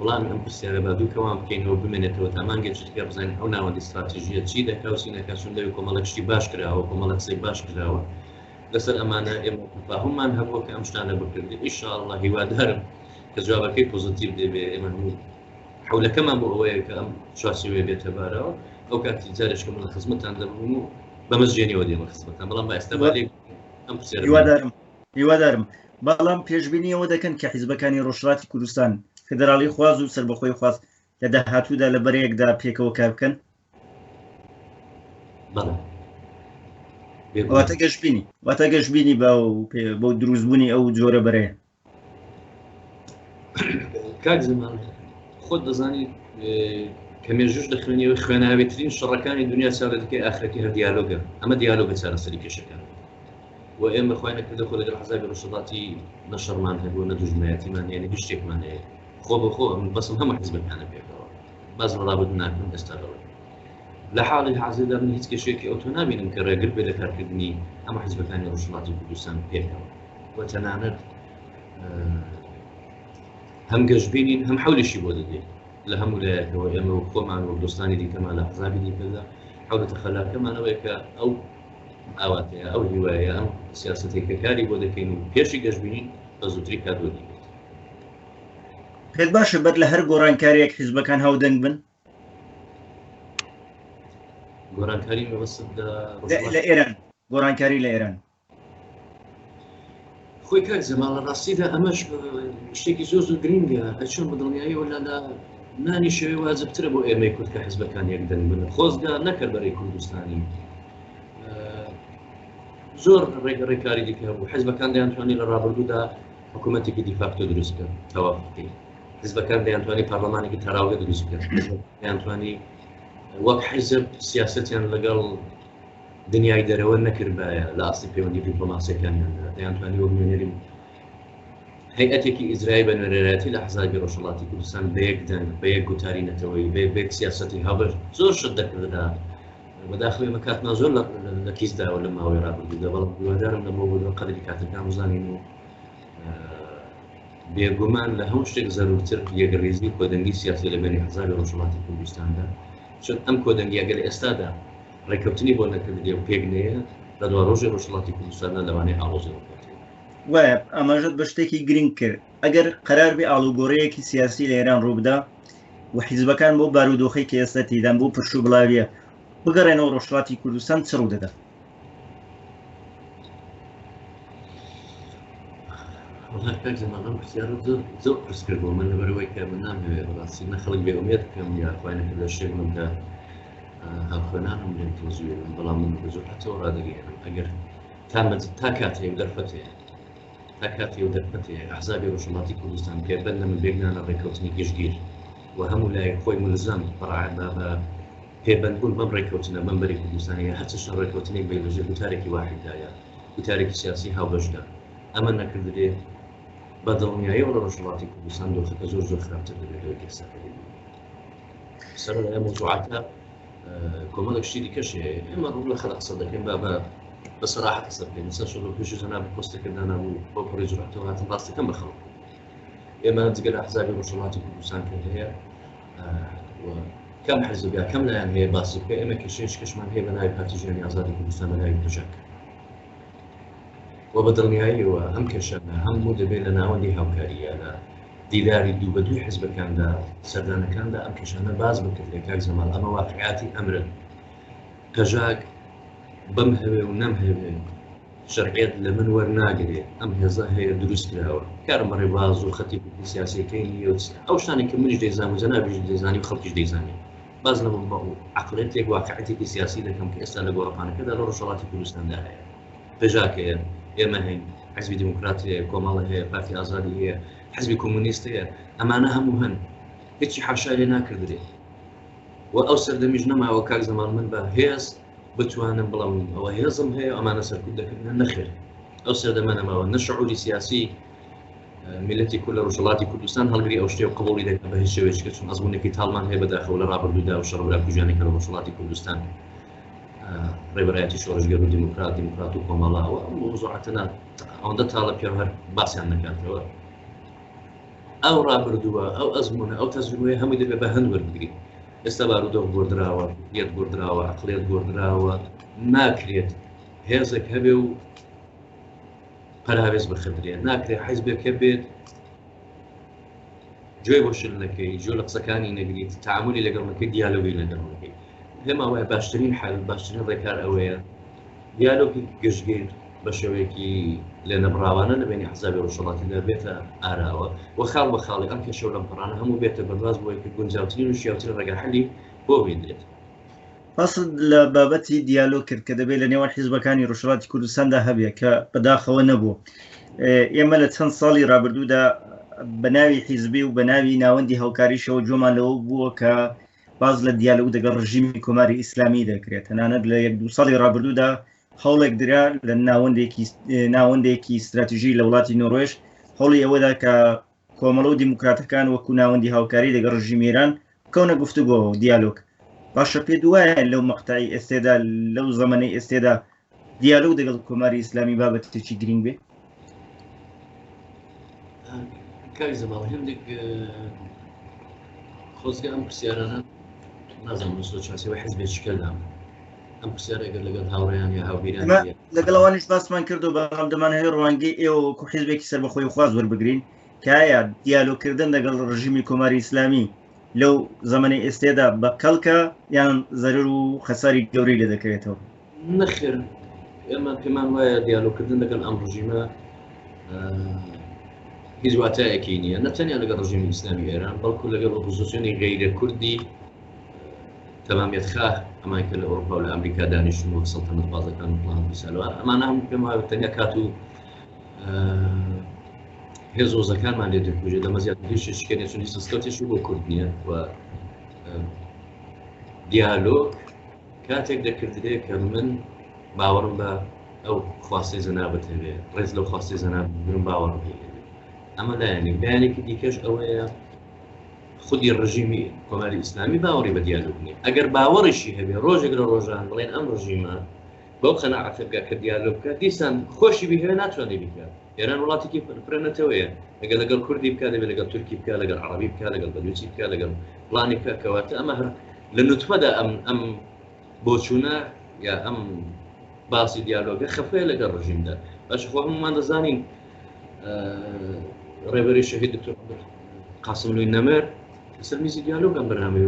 وڵامی ئەم پرسیارە با دووکەوان بکەینەوە بمێنێتەوە تا مانگێک تکە بزانین ئەو ناوەندی استراتیژیە چی دەکا و چینەکە چون لەوێ کۆمەڵێک شتی باش کراوە کۆمەڵێک قسەی باش کراوە لەسەر ئەمانە ئێمە تفاهممان هەبووە کە ئەم شتانە بکردین ئینشاءالله هیوادارم کە جوابەکەی پۆزیتیڤ دەبێ ئێمە هەموو حولەکەمان بۆ ئەوەیە کە ئەم چوارچێوەیە بێتە بارەوە ئەو کاتی جارێک کە من لە خزمەتتان دەبووم و بەمەزجێنیەوە دێمە خزمەتتان بەڵام با ئێستا بالێک ئەم پرسیارە هیوادارم بەڵام پێشبینیەوە دەکەن کە حیزبەکانی ڕۆژهەڵاتی کوردستان فدراڵی خواز و سەربەخۆی خواز لە داهاتوودا لە بەرەیەکدا پێکەوە کار بکەن واتە گەشتبینی بۆ دروستبوونی ئەو جۆرە بەرەیە کاک زەمان خۆت دەزانیت کە مێژوش دەخوێنیەوە خوێناوێترین شەڕەکانی دنیا چارەکەی ئاخرەتی هەر دیالۆگە ئەمە دیالۆگە چارەسەری کێشەکان و ئێمە خۆیانە کردە خۆ لەگەڵ حەزابی ڕۆژهەڵاتی نەشەڕمان هەبووە نە دوژمنایەتیمان یعنی هیچ شتێکمان هەیە خۆ بە خۆ بەسم هەموو حیزبەکانە پێکەوە باز ڕابردن ناکەن ئێستا لەوەی لە حاڵی حازردا من هیچ کێشێکی ئەو تۆ نابینم کە ڕێگر بێ لە کارکردنی ئەمە حیزبەکانی ڕۆژهەڵاتی کوردستان پێکەوە و تەنانەت هەم گەشتبینین هەم حەولیشی بۆ دەدێت لە هەموو لایەکەوە ئێمە خۆمان و دۆستانی دیکەمان لە حەزابی دیکەدا حەولەتە خەلاکەمانەوەی کە ئەو ئاواتەیە ئەو هیوایە ئەم سیاسەتێکە کاری بۆ دەکەین و پێشی گەشتبینین بە زووتری کاتۆ دیکەیت پێت باشە بەر لە هەر گۆڕانکاریەک حیزبەکان هاودەنگ بن گۆڕانکاری مەبەست لە ئێران گۆڕانکاری لە ئێران خۆی کاک زەمان لە ڕاستیدا ئەمەش شتێکی زۆر گرینگە ئەچۆن بە دڵنیاییەوە لە نانی شێوەی واجبترە بۆ ئێمەی کورد کە حیزبەکان یەکدەنگ بن خۆزگا نەکرد بەرەی کوردستانی زۆر ڕێکاری دیکە بوو حیزبەکان دەیانتوانی لە ڕابردوودا حکوومەتێکی دیفاکتۆ دروستکە تەواو بکەین حیزبەکان دەیانتوانی پەرلەمانێکی تەراوگە دروستکە دەیانتوانی وەک حیزب سیاسەتیان لەگەڵ دنیای دەرەوە نەکردبایە لە ئاستی پەیوەندی دیپلۆماسیەکانیاندا دەیانتوانی وەک نوێنەری هەیئەتێکی ئیزرایی بە نوێنەرایەتی لە حەزابی ڕۆژهەڵاتی کوردستان بە یەک دەنگ بە یەک گوتاری نەتەوەی بێک سیاسەتی هەبر زۆر شت دەکرددا بەداخەوی ئێمە کاتمان زۆر لە کیسداوە لە ماوەی ڕابردوودا بەڵام هیوادارم لەمە بۆ قەدری کاتەکان بزانین و بێگومان لە هەموو شتێک زەرورتر یەکڕێزی کۆدەنگی سیاسی لە بینی حەزابی ڕۆژهەڵاتی کوردستاندا چون ئەم کۆدەنگی ئەگەر ئێستادا ڕێککەوتنی بۆ نەکردێ و پێک نەیە لە دوا ڕۆژی ڕۆژهەڵاتی کوردستاندا لەوانەیە ئاڵۆزی وایە ئەمەژت بە شتێکی گرنگ کرد ئەگەر قەرار بێ ئاڵوگۆڕەیەکی سیاسی لە ئێران ڕووبدا و حیزبەکان بۆ بارودۆخەی کە ئێستا تێدان بۆ پرشوو بڵاویە بگەڕێنەوە ڕۆژهەڵاتی کوردستان چ ڕوو دەدا والله كاك زمان أنا اختيار زور برسكربو من بروي كم نام راسي نخلق بأمير كم يا أخواني كل شيء من ده هاخوانهم من توزيع بلا من بزور حتى ورا دقيقة أجر تامد تاكاتي ودرفتي تاكاتي ودرفتي أحزابي وشماتي كردستان كبلنا من بيجنا أنا ريكوتني جيشجير وهم لا يخوي ملزم فرع بابا كيبن كل ممريكوتنا ممبري كردستانية حتى شر ريكوتني بيلوجي بتاريخ واحد دايا بتاريخ سياسي هاو بجدا أما نكردي بدلني أي ولا رجلاتي كردستان دو خد زور خرابت اللي كيسا سر موضوعاتها كومالك شيء كشيء إما نقول خلق صدق بابا بصراحة صدقني مثلا شغل بيجوز أنا بقصد كده أنا بوبريج رحت وهات راسي كم بخلق إما تقول أحزابي رجلاتي كردستان كده كم حزب يا كم لا يعني هي باسك إما كشيش كشمان هي بناي باتيجاني آزادي كردستان بناي بجاك وبدلني أيوة هم كشنا هم مدبي لنا ودي هاوكارية لا ديداري دو بدوي حزب كان دا سردانة كان دا أم كشنا باز بكتلي كاك زمان أما واقعاتي أمر كجاك بمهبي ونمهبي شرعيات لمن ورناقري أم هي دروس كلاوة كارم الرباز والخطيب السياسي كيني أو شاني كمنش ديزاني وزنابيش ديزاني وخلقش ديزاني باز لما عقليتك واقعتك السياسية لكم كإسلا لقورفانا كذا لو رشالاتي كردستان دا هي بجاك إما هي حزب ديمقراطي كومالا هي بارتي آزادي هي حزب كومونيستي أمانها مهن هيك حاشا لنا كردري وأوسر دمجنا وكاك زمان من با هيز بتوانا بلا أو هيزم هي أمانة سركودة كنا نخير أوسر دمنا ما نشعوري سياسي ملتي كل رجلاتي كردستان هالقري أو شيء قبولي ذاك به الشويش كتشون أظن كي طالمان هي بداخل ولا رابر بدا وشرب لا كوجاني كل رجلاتي كردستان ريبرياتي شورش جرو ديمقراط وكومالا وموضوعاتنا عند طالب كهر باسي عنا كانت أو رابر دوا أو أزمنة أو تزوية هم يدري بهند ورقي استبارو دو بوردراوة يد بوردراوة عقلية بوردراوة ناكريت هيزك هبيو قرابيز بخدرية ناكري حزب كبير جوي بوشلنكي جو لقسكاني نقلي تعاملي لقرنكي ديالوغي لقرنكي هما هو باشترين حل باشترين ذكر أويا ديالوغي قشقير بشويكي لأن براوانا لبيني حزابي ورشلاتي لبيتا آراوة وخال وخالي أم كشولا برانا همو بيتا بالراز بويك الجنزاوتين وشياوتين رقا حلي بو بيدريت قصد لبابتي ديالوغ كرد كدبي لنيوان حزبكاني رشلاتي كردستان دا هبيا كبداخل نبو يما لتسن صالي رابردو دا بناوي حزبي وبناوي ناوندي هاوكاري شو جومان لو بو ك باز للديالوغ دا الرجيم كوماري إسلامي دا كريت أنا ندل يبدو صالي رابردو دا هەوڵێک درا لە ناوەندێکی استراتیژی لە وڵاتی نۆڕێژ هەوڵی ئەوەدا کە کۆمەڵە و دیموکراتەکان وەکو ناوەندی هاوکاری لەگەڵ ڕژیمێران بکەونە گفتوگۆ دیالۆگ باشە پێ دوایە لەو مەقتعی ئێستێدا لەو زەمانەی ئێستێدا دیالۆگ دەگەڵ کۆماری ئیسلامی بابەتێکی گرنگ بێ کاری زەماڵ هەندێک خۆزگە ئەم پرسیارانە نازانم سۆ چاسیەوە حیزبێکی کەلدام ئەم پرسیارێک لەگەڵ هاوڕێیان یا هاوبیران لەگەڵەوانیش باسمان کردو بەڵام دەمانەوێت ڕوانگەی ئێوە وەکو حیزبێکی سەربەخۆی خواز وەربگرین کە ئایا دیالۆگکردن لەگەڵ ڕژیمی کۆماری ئیسلامی لەو زەمانەی ئێستێدا بە کەڵکە یان زەرر و خەساری گەورەی لێ دەکەوێتەوە نەخێر ئێمە پێمان وایە دیالۆگکردن لەگەڵ ئەم ڕژیمە هیچ واتایەکی نییە نەتەنیا لەگەڵ ڕژیمی ئیسلامی ئێران بەڵکو لەگەڵ ئۆپۆزیسیۆنی غەیرە کوردی تەمامیەت خاه ئەمان کە لە ئەوروپا و لە ئەمریکا دانیشتون و سەڵتەنەت بازەکان و پڵان بیسالەوە ئەمانە هەموو پێم وایە تەنیا کات و هێزۆزەکانمان لێ دەکوژێت لەمە زیاتر شکێنێ چون سکەوتێکی بۆ کورد نییە و دیالۆگ کاتێک دەکردرێ کە من باوەڕم بە ئەو خواستەی زەنابەت هەبێ ڕێز لەو خواستەی زەنابەت بگرم باوەڕم هەیە ئەمە لایەنێک بەیانێکی دیکەش ئەوەیە خودی ڕژیمی کۆماری ئیسلامی باوەڕی بە دیالۆگ نییە ئەگەر باوەڕیشی هەبێ ڕۆژێک لە ڕۆژان بڵێن ئەم ڕژیمە بەو قەناعەتە بکات کە دیالۆگ بکات دیسان خۆشی بهێ ناتوانێت بکات ئێران وڵاتێکی فرێنەتەوەیە ئەگەر لەگەڵ کوردی بکات دەبێت لەگەڵ تورکی بکات لەگەڵ عەرەبی بکات لەگەڵ بەلوچی بکات لەگەڵ پڵانی بکات کەواتە ئەمە هەر لە نوتفەدا ئەم بۆچوونە یا ئەم باسی دیالۆگە خەفەیە لەگەڵ ڕژیمدا باش خۆ هەمومان دەزانین ڕێبەری شەهید دکتۆر قاسملووی نەمەر لەسەر میزی دیالۆگ ئەم بەرنامەی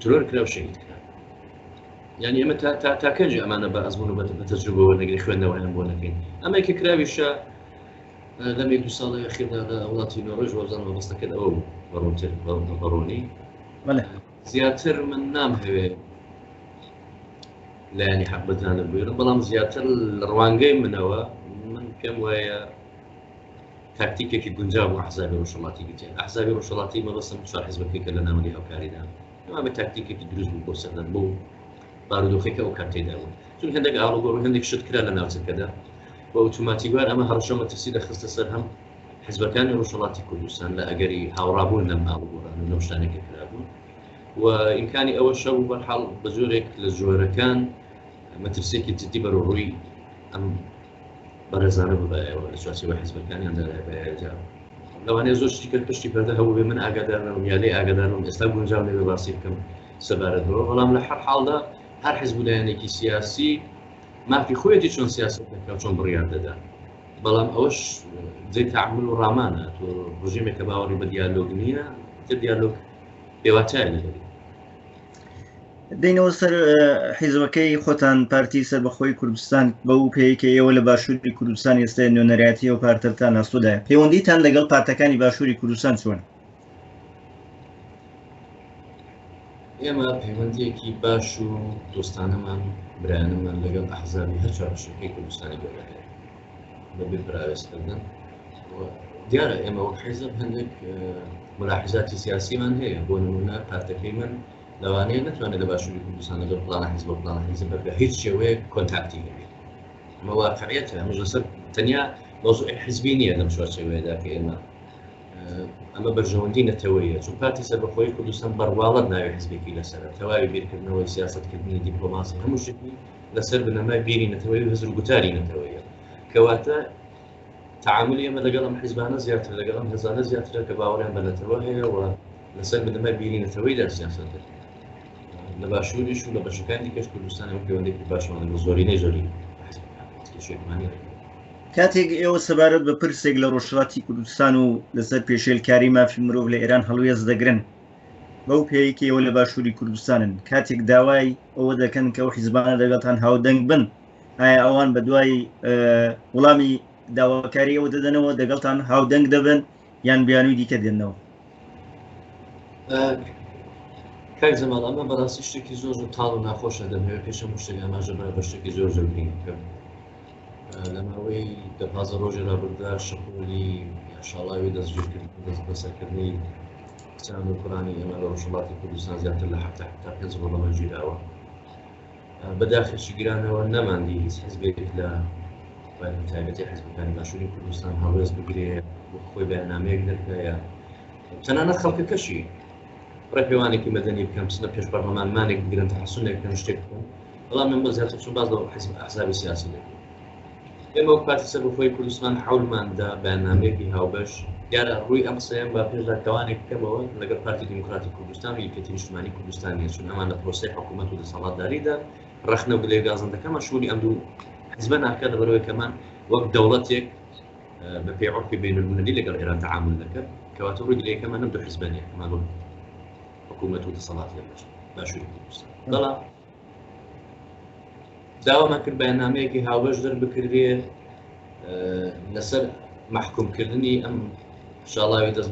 ترۆر کرا و شەهید کرا یعنی ئەمە تا کەنجی ئەمانە بە ئەزمون و بە تەجروبەوە نەگری خوێندنەوەیان بۆ نەکەین ئەمە کە کراویشە لم يدو صالح أخيرا أولاتي نورج وزن وبسطك أو برونتر بروني زياتر من نام هي لا يعني حبتها نبير بلام زياتر الروانجي من هو من كم ويا تكتيكي كي جنجاب وأحزاب روشلاتي قلت أحزاب روشلاتي ما بس مش حزب كي كلنا مليها وكاريدا ما بتكتيكي كي دروز بقصة بو بارودو خيكا وكارتيدا شو هندك أعرض وهندك شد كلا لنا كذا وأوتوماتيكوان أما هرشومة تسيد خصت سرهم حزب كان روشلاتي كردستان لا أجري هاورابون لم أعرض أنه مشتانك كلابون وإمكاني أول شو بالحال بزورك للجوهر كان ما تفسيك تدبر الروي أم برزانه ببايع ولا سواسي وحزب كان عندنا بيجا لو أنا زوج شكل بشتي فرده هو بمن أقدرنا ويالي أقدرنا استقبل جامل بباسيف كم سبارة دور ولا من الحر حال ده هر حزب يعني كي سياسي ما في خوية شون سياسة كشون بريادة ده بلام أوش زي تعمل رامانة رجيم كباوري بديالوج نية تديالوج بواتايل دینەوە سەر حیزبەکەی خۆتان پارتی سەربەخۆی کوردستان بەو پێیکە ئێوە لە باشووری کوردستان ئێستا نوێنەرایەتی و پارتەتان هەستوودایە پەیوەندیتان لەگەڵ پارتەکانی باشووری کوردستان چۆن؟ ئێمە پەیوەندیەکی باش و دۆستانەمان برایانەمان لەگەڵ ئەحزابی هەر چوارچێکەی کوردستانی گەورەیە بەبێ پراوێستکردن دیارە ئێمە وەک حیزب هەندێک ملاحظاتی سیاسیمان هەیە بۆ نمونە پارتەکەی من لەوانەیە نتوانێت لە باشووری کوردستان لەگەڵ پڵانە حیزب و پڵانە حیزب بە هیچ شێوەیەک کۆنتاکتی هەبێت ئەمە واقعیەتە ئەمەش لەسەر تەنیا مۆزوعی حیزبی نییە لەم شێوەیەدا کە ئێمە ئەمە بەرژەوەندی نەتەوەیە چون پارتی سەربەخۆی کوردستان بەڕواڵەت ناوێت حیزبێکی لەسەرە تەواوی بیرکردنەوەی سیاسەتکردنی دیپلۆماسی هەموو شتێکی لەسەر بنەمای بیری نەتەوەی و هەزر و گوتاری نەتەوەیە کەواتە تعاملی ئێمە لەگەڵ ئەم حیزبانە زیاتر لەگەڵ ئەم هەزانە زیاترە کە باوەڕیان بە نەتەوە هەیە و لەسەر بنەمای بیری نەتەوەیدا سیاسەت لە باشووریش و لە بەشەکانی دیکەش کوردستان ئەو پەیوەندێکی باشمان لە زۆرینەی زۆری شێکمانی کاتێک ئێوە سەبارەت بە پرسێک لە ڕۆژهەڵاتی کوردستان و لەسەر پێشێلکاری مافی مرۆڤ لە ئێران هەڵوێز دەگرن بەو پێیکە ئێوە لە باشووری کوردستانن کاتێک داوای ئەوە دەکەن کە ئەو حیزبانە دەگەڵتان هاودەنگ بن ئایا ئەوان بە دوای وەڵامی داواکاری ئەوە دەدەنەوە دەگەڵتان هاودەنگ دەبن یان بیانووی دیکە دێنەوە؟ کاک جەماڵ ئەمە بەڕاستی شتێکی زۆر تاڵ و ناخۆشە دەمەوێت پێشە شتێک ئەماژە بە شتێکی زۆر زۆر بین لە ماوەی دەپازە ڕۆژی ڕابردا شەپۆلی شاڵاوی دەستگیرکردن دەست بەسەرکردنی کچان و کوڕانی ئێمە لە ڕۆژهەڵاتی کوردستان زیاتر لە 75 وەڵامە گیراوە بەداخلشی گرانەوە نەماندی هیچ حیزبێک لە تایبەتی حیزبەکانی باشووری کوردستان هەڵوێز بگرێ بۆ خۆی بەیاننامەیەک دەرکایە تەنانەت خەڵکەکەشی ڕێپێوانێکی مەدەنی بکەم سنە پێش پەرلەمانمانێک بگرن تەحسونێک بکەن شتێک بکەن بەڵام من بۆ زیاتر چون باز لەوە حیزب ئەحزابی سیاسی دەکەن ئێمە وەک پارتی سەربەخۆی کوردستان حەولماندا بەیاننامەیەکی هاوبەش دیارە ڕووی ئەم قسەیان با پێشدا کەوانێک بکەمەوە لەگەڵ پارتی دیموکراتی کوردستان و یەکێتی نیشتیمانی کوردستان نیە چون ئەمان لە پرۆسەی حکوومەت و دەسەڵاتداریدا ڕەخنە و گلێگازندەکەمان شووری ئەم دوو حیزبە ناکات لەبەرەوەی کەمان وەک دەوڵەتێک بە پێی عورفی بینالمللی لەگەڵ ئێران تەعامل دەکات کەواتە ڕووی گلەیەکەمان نەم دوو حیزبە نیە کەمان حکوومەت و دەسەڵات لە باشووری کوردستان بەڵام داوامان کرد بەیاننامەیەکی هاوبەش دەربکردرێت لەسەر محکومکردنی ئەم شاڵاوی دەست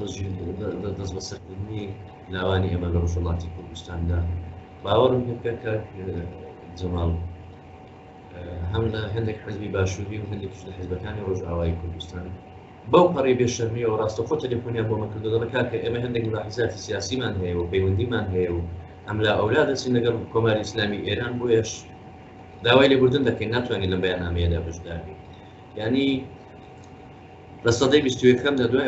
بەسەرکردنی لاوانی ئێمە لە ڕۆژهەڵاتی کوردستاندا باوەڕم پێ کە جەماڵ هەم لە هەندێک حیزبی باشووری و هەندێکیش لە حیزبەکانی ڕۆژئاوایی کوردستان بەو پەڕی بێشەرمیە و ڕاستەخۆ تەلێفۆنیان بۆمە کردو دەڵێ کاکە ئێمە هەندێک ملاحظاتی سیاسیمان هەیە و پەیوەندیمان هەیە و ئەم لا ئەولا دەچین لەگەڵ کۆماری ئیسلامی ئێران بۆیش داوای لێبوردن دەکەین ناتوانین لەم بەیاننامەیەدا بەشداری یعنی لە سەدەی 21ەمدا دوای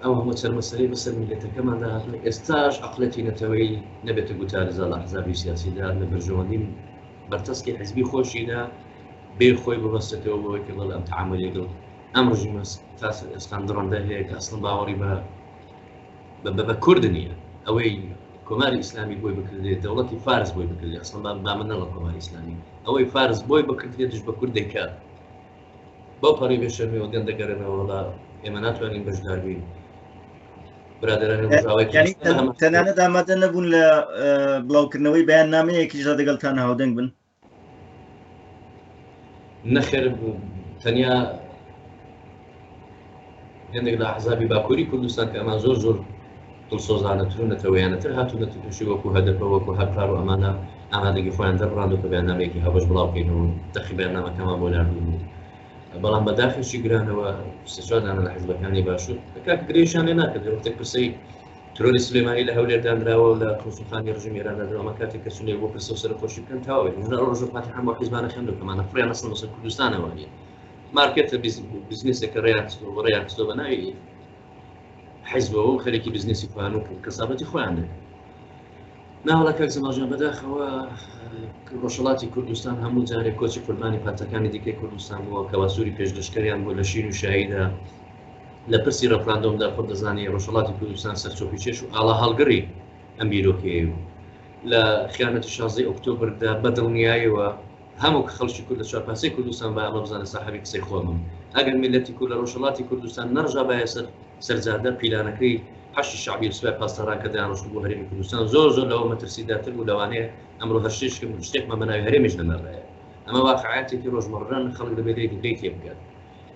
ئەو هەموو چەرمەسەرەی بەسەر میلەتەکەماندا هاتووە ئێستاش عەقڵەتی نەتەوەی نەبێتە گوتارزە لە ئەحزابی سیاسیدا لە بەرژەوەندی بەرتەسکی حیزبی خۆشیدا بێ خۆی ببەستێتەوە بەوەی کە بەڵێ ئەم تەعامل لەگەڵ ئەم ڕژیمە ئێستان دڕەندە هەیە کە ئەسڵ باوەڕی بە کورد نییە ئەوەی کۆماری ئیسلامی بۆی بکردێت دەوڵەتی فارس بۆی بکردێت ئەسڵ با منە لە کۆماری ئیسلامی ئەوەی فارس بۆی بکردێتش بە کورد دەیکات بەو پەڕی بێشەرمیەوە گەندەگەرنەوە وڵا ئێمە ناتوانین بەشدار بین برادرانی ڕۆژاوای تەنانەت ئامادە نەبوون لە بڵاوکردنەوەی بەیاننامەیەکیشدا دەگەڵتان هاودەنگ بن نەخێر تەنیا هێندێک لە حزابی باکووری کوردستان کە ئەمان زۆر دڵسۆزانەتر و نەتەوەیانەتر هاتوونەتی تووشی وەکو هەدەفە وەکو هەرکار و ئەمانە ئامادەگی خۆیان دەڕاند و کە بەیاننامەیەکی هەبەش بڵاوکەینەوە دەخی بەیاننامەکەمان بۆ لاردوون بەڵام بەداخێکی گرانەوە سێچوارانە لە حیزبەکانی باشوور کاک گرێشیان لێ ناکرد وەختێک پرسەی ترۆری سلێمانی لە هەولێردانراوە لە کۆسوخانی ڕژیم ئێرانەدرا ئەمە کاتێک کە سونێک بۆ پرسە و سەرخۆشی بکەن تاوێت لە ڕۆژ پاتی هەموو حیزبانە خوێندو کەمانە فڕیان ئەسڵ مەسەر کوردستانەوە نیە مارکێتە بیزنسێکە ڕێیان کردۆ بە ناوی حیزبەوە و خەرێکی بزنسی خۆیان و کەسابەتی خۆیان دێت ناوەڵە کاک زەماڵجان بەداخەوە ڕۆژهەڵاتی کوردستان هەموو جارێک کۆچی قوربانی پارتەکانی دیکەی کوردستان بووە کە واسووری پێشلەشکەریان بۆ لە شین و شاییدا لە پرسی ڕەفراندۆمدا خۆ دەزانی ڕۆژهەڵاتی کوردستان سەرچۆپی چێش و ئاڵا هەڵگەڕی ئەم بیرۆکەیە لە خیانەتی 16 ئۆکتۆبردا بەدڵنیایەوە هەموو خەڵکی کورد لە چوارپاسی کوردستان با ئەمە بزانە ساحەبی قسەی خۆمم ئەگەر میلەتی کورد لە ڕۆژهەڵاتی کوردستان نەڕژا بایە سەرجادە پیلانەکەی حەشی شعبی سوپای پاسداران کە دایانڕۆشت بۆ هەرێمی کوردستان زۆر لەوە مەترسیداتر بوو لەوانەیە ئەمڕۆ هەر شتێکمان بە ناوی هەرێمیش نەمەبایە ئەمە واقعەتێکی ڕۆژمەڕەن خەڵک لەبێ دەی تێ بکات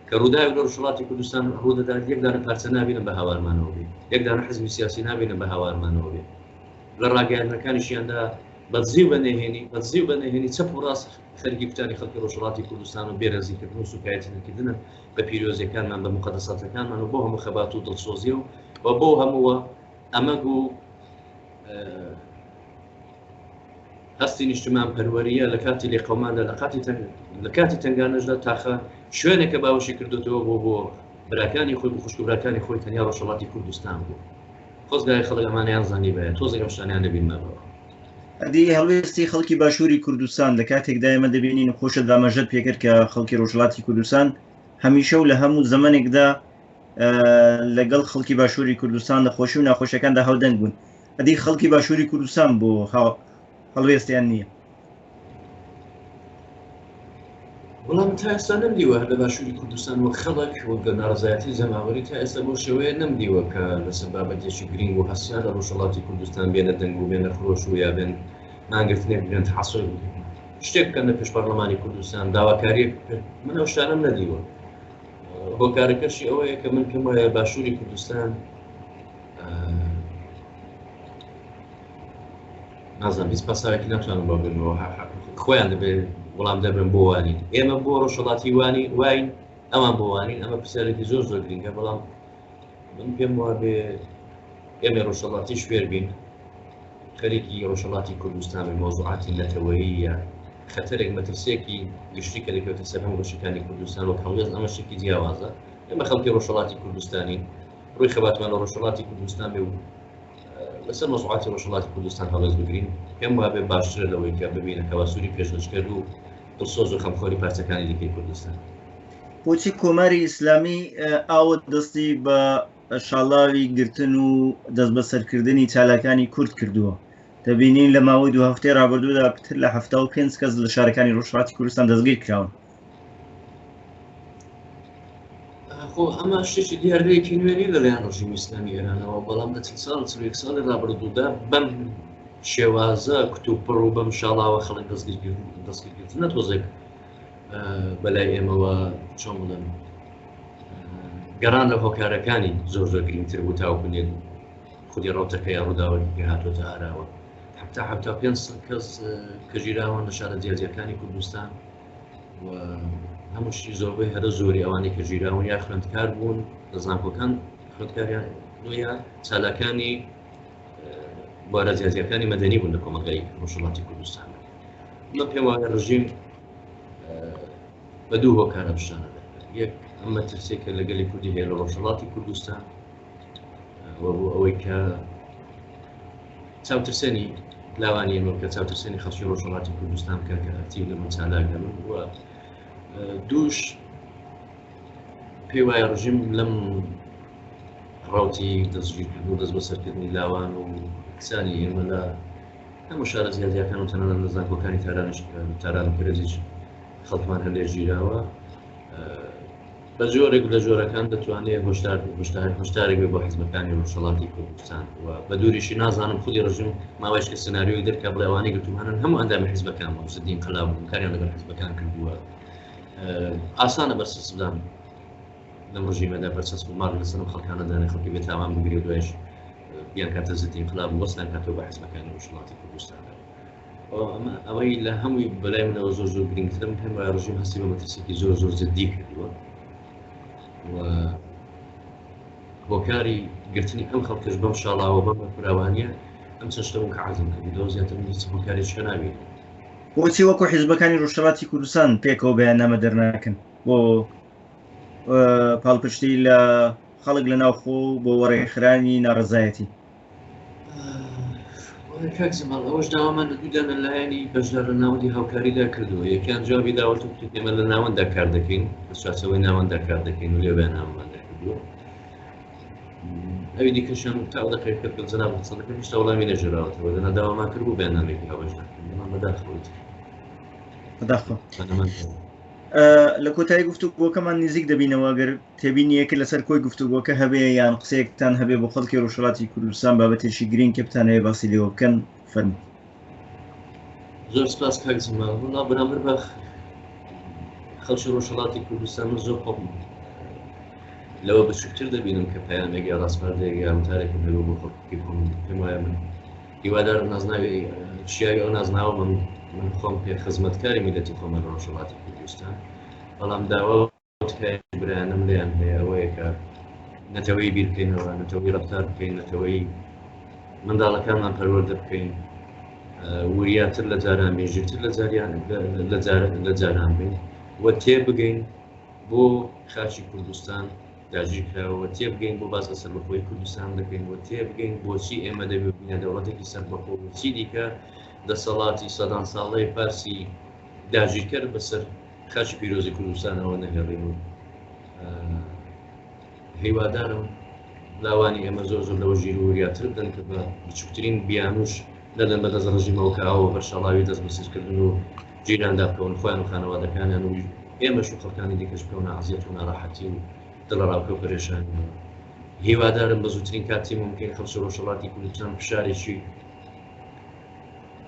کە ڕووداوی لە ڕۆژهەڵاتی کوردستان ڕوودەدات یەکدانە پارچە نابینن بە هاوارمانەوە بێ یەکدانە حزبی سیاسی نابینن بە هاوارمانەوە بێ لە ڕاگەیاندنەکانیشیاندا بەدزی و بەنهێنی چەپ و ڕاست خەرگی کوتانی خەڵکی ڕۆژهەڵاتی کوردستان و بێرەزیکردن و سوکایەتیکردنە بە پیرۆزیەکانمان بە مقەدەساتەکانمان و بۆ هەموو خەبات و دڵسۆزی و بۆ هەمووە ئەمەگ و هەستی نیشتمان پەروەریە لە کاتی لێقەوماندا لە کاتی تنگانەشدا تاخە شوێنێکە باوەشی کردوتەوە بۆ براکانی خۆی بۆ خوشکبراکانی خۆی تەنیا ڕۆژهەڵاتی کوردستان بوو خۆزگای خەڵک ئەمانیان زانی بەیە تۆزێک ئەم شتانیان نەبینمەوە ئەدی هەڵوێستی خەڵکی باشووری کوردستان لە کاتێکدا ئێمە دەبینین خۆشە دامەژەت پێکرد کە خەڵکی ڕۆژهەڵاتی کوردستان هەمیشە و لە هەموو زەمانێکدا لەگەڵ خەڵکی باشووری کوردستان لە خۆشی و ناخۆشیەکاندا هەودەنگ بوون ئەدی خەڵکی باشووری کوردستان بۆ هەڵوێستیان نییە بەڵام تا ئێستا نەمدیوە لە باشووری کوردستان وە خەڵک وەگە ناڕزایەتی زەماوەری تا ئێستا بۆ شێوەیە نەمدیوە کە لەسەر بابەتێکی گرنگ و هەستیان لە ڕۆژهەڵاتی کوردستان بێنە دەنگ و بێنە خۆش و یا بێن مانگرتنێ بێن تحەسوب شتێک بکەن لە پێش پەرلەمانی کوردستان داواکاری من ئەو شتانەم نەدیوە هۆکارەکەشی ئەوەیە کە من پێم وایە باشووری کوردستان نازانم هیچ پاساوێکی ناتوانم بۆ بنەوە خۆیان دەبێت وەڵام دەبن بۆ وانین ئێمە بۆ ڕۆژهەڵاتی واین ئەمان بۆ وانین ئەمە پرسیارێکی زۆر گرنگە بەڵام من پێم وابێ ئێمە ڕۆژهەڵاتی شوێر بین خەریکی ڕۆژهەڵاتی کوردستان و مۆزوعاتی نەتەوەیی یا خەتەرێک مەترسێکی گشتی کە دەکەوێتە سەر هەموو بەشەکانی کوردستان و هەڵوێست ئەمە شتێکی جیاوازە ئێمە خەڵکی ڕۆژهەڵاتی کوردستانی ڕووی خەباتمان لە ڕۆژهەڵاتی کوردستان بێ و لەسەر مۆزوعاتی ڕۆژهەڵاتی کوردستان هەڵوێست بگرین پێم وابێ باشترە لەوەی کە ببینە کە واسووری پێشلەشکەر و دڵسۆز و خەمخۆری پارچەکانی دیکەی کوردستان بۆچی کۆماری ئیسلامی ئاوت دەستی بە شاڵاوی گرتن و دەست بەسەرکردنی چالاکانی کورد کردووە دەبینین لە ماوەی 2 هەفتەی ڕابردوودا پتر لە 75 کەس لە شارەکانی ڕۆژهەڵاتی کوردستان دەستگیر کراون خۆ ئەمە شتێکی دیاردەیەکی نوێنی لەلایەن ڕژیمی ئیسلامی ئێرانەوە بەڵام لە چەند ساڵ 40 ساڵی ڕابردوودا بەم شێوازە کتوپڕ و بەم شاڵاوە خەڵک دەستگیرکردن نەتۆزێک بەلای ئێمەوە چۆن بڵێن گەڕان لە هۆکارەکانی زۆر گرنگتر بوو تاوەکو خودی ڕەوتەکەی ڕووداوەی هاتوۆتە ئاراوە حتا 5 کەس کە ژیراوە لە شارە جیاجیەکانی کوردستان و هەمووشی زۆربەی هەرە زۆری ئەوانەی کە ژیراون یا خوێندکار بوون لە زانکۆکان خوێندکاریان یا چالاکانی بۆرە جیاجیەکانی مەدەنی بوون لە کۆمەلگای ڕۆژهەڵاتی کوردستان من پێم وایە ڕژیم بە دوو هۆکارە پیشانە یەک ئەم مەترسێکە لەگەلی کوردی هەیە لە ڕۆژهەڵاتی کوردستان ئەوەی کە چاوترسێنی لاوانی ئێمە بکە چاوترسێنی خەڵکی ڕۆژهەڵاتی کوردستان بکە کە ئەکتیو لە من چالاکەن و دووش پێی وایە ڕژیم لەم ڕاوتی دەستگیرکردن و دەست بەسەرکردنی لاوان و کسانی ئێمە لە هەموو شارە زیادیەکان و تەنانەت لە زانکۆکانی تاران و پرێزیش خەڵکمان هەندێک ژیراوە بە جۆرێک لە جۆرەکان دەتوانێت هۆشدارێک بێ بۆ حیزبەکانی ڕۆژهەڵاتی کوردستان و بە دووریشی نازانم خودی ڕژیم ماوەیەک کە سناریۆی دەرکا بڵێ ئەوانەی گرتومانن هەموو ئەندامی حیزبەکان مەوزدین قەلاو کاریان لەگەڵ حیزبەکان کردووە ئاسانە بەرسەسدان لەم ڕژیمەدا بەرچەسب و ماڵ لەسەر خەڵکانەدانە خەڵکی بێتاوان بگرێت دوێژ بیان کاتە زیدی انقلاب وەستان کاتەوە بە حیزبەکانی وڵاتی کوردستاندا ئەوەی لە هەمووی بەلای منەوە زۆر زۆر گرنگترم هەم ڕژیم هەستی بە مەترسێکی زۆر زۆر جدی کردووە هۆکاری گرتنی ئەم خەڵکەش بەم شاڵاوە بەم فراوانیە ئەم چەند شتەوە کە عازم کردەوە زیاتر هیچ هۆکارێکیشکە نابێت. بۆچی وەکو حیزبەکانی ڕۆژهەڵاتی کوردستان پێکەوە بەیاننامە دەرناکەن بۆ پاڵپشتی لە خەڵک لە ناوخۆ بۆ وەڕێخرانی ناڕەزایەتی؟ کاک زەماڵ ئەوەش داوامان لە دوودانە لایەنی بەشدار لە ناوەندی هاوکاریدا کردووە. یەکیان جوابی داوەت و ئێمە لە ناوەندا کار دەکەین، بە چارچەوەی ناوەندا کار دەکەین و لێ بەیاننامەمان دەکردووە. ئەوی دیکەشیان تا دەقێت کە جەناب حەسەنەکە هێشتا وەڵامی نەژێراوەتەوە لەنا داوامان کرد بوو بەیاننامێکی هاوبەش ناکەین بەڵام بەداخەوە لە کۆتایی گفتوگۆکەمان نزیک دەبینەوە ئەگەر تێبینیەکە لەسەر کۆی گفتوگۆکە هەبێ یان قسەیەکتان هەبێ بۆ خەڵکی ڕۆژهەڵاتی کوردستان بابەتێکی گرنگ کە بتانەوێ باسی لێوە بکەن فەرموو. زۆر سپاس کاک زەماڵ. وەڵا بەرامبەر بە خەڵکی ڕۆژهەڵاتی کوردستان من زۆر خۆم لەوە بچووکتر دەبینم کە پەیامێکی ڕاستپەردەیەکی یارمەتارێکم هەبێ بۆ خەڵکی خۆم پێم وایە من هیوادار نازناوی چیاوی ئەو نازناوە من خۆم پێ خزمەتکاری میلەتی خۆمە لە ڕۆژهەڵاتی کوردستان بەڵام داوا برایانم لێیان هەیە ئەوەیە کە نەتەوەی بیر بکەینەوە، نەتەوەی ڕەفتار بکەین، نەتەوەی منداڵەکانمان پەروەردە بکەین، وریاتر لە جاران بین، ژیرتر لە جاران بین وە تێبگەین بۆ خاچی کوردستان داگیرکراوە، تێبگەین بۆ باس لە سەربەخۆی کوردستان دەکەین و تێبگەین بۆچی ئێمە دەبێت بینە دەوڵەتێکی سەربەخۆ چی دیکە دەسەڵاتی سەدان ساڵەی فارسی داگیرکەر بەسەر خاچی پیرۆزی کوردستانەوە نەهێڵین و هیوادارم لاوانی ئێمە زۆر زۆر لەوە ژیر و وریاتر بدەن کە بە بچووکترین بیانوش لەدەن بەدەست ڕژیمەوە کە ئەوە بەرشەڵاوی دەست بەسیرکردن و جیراندا بکەون خۆیان و خانەوادەکانیان و ئێمەش و خەڵکانی دیکەش بکەونە عەزیەت و ناڕەحەتی و دڵەڕاوکە و پەرێشانی. هیوادارم بە زووترین کاتی ممکن خەڵکی ڕۆژهەڵاتی کوردستان فشارێکی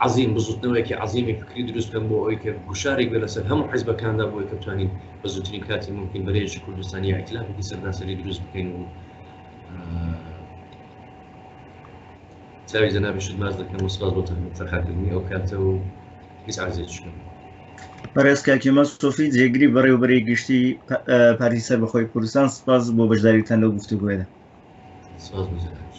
عظیم بزوتنەوەیەکی عظیمی فکری دروست بکەن بۆ ئەوەی کە گوشارێک بێ لەسەر هەموو حیزبەکاندا بۆی کە بتوانین بە زووترین کاتی ممکن بەرێژی کوردستانی ئایتلافێکی سەرداسەری دروست بکەین و چاوی جەنابی شودماز دەکەم و سپاس بۆ تەخاکردنی ئەو کاتە و هیچ عەرزێکیشکەم. بەڕێز کاکیمە سۆفی جێگری بەڕێوەبەری گشتی پارتی سەربەخۆی کوردستان سپاس بۆ بەشداریتان لەو گفتوگۆیەدا. سپاس بۆ جەنابی.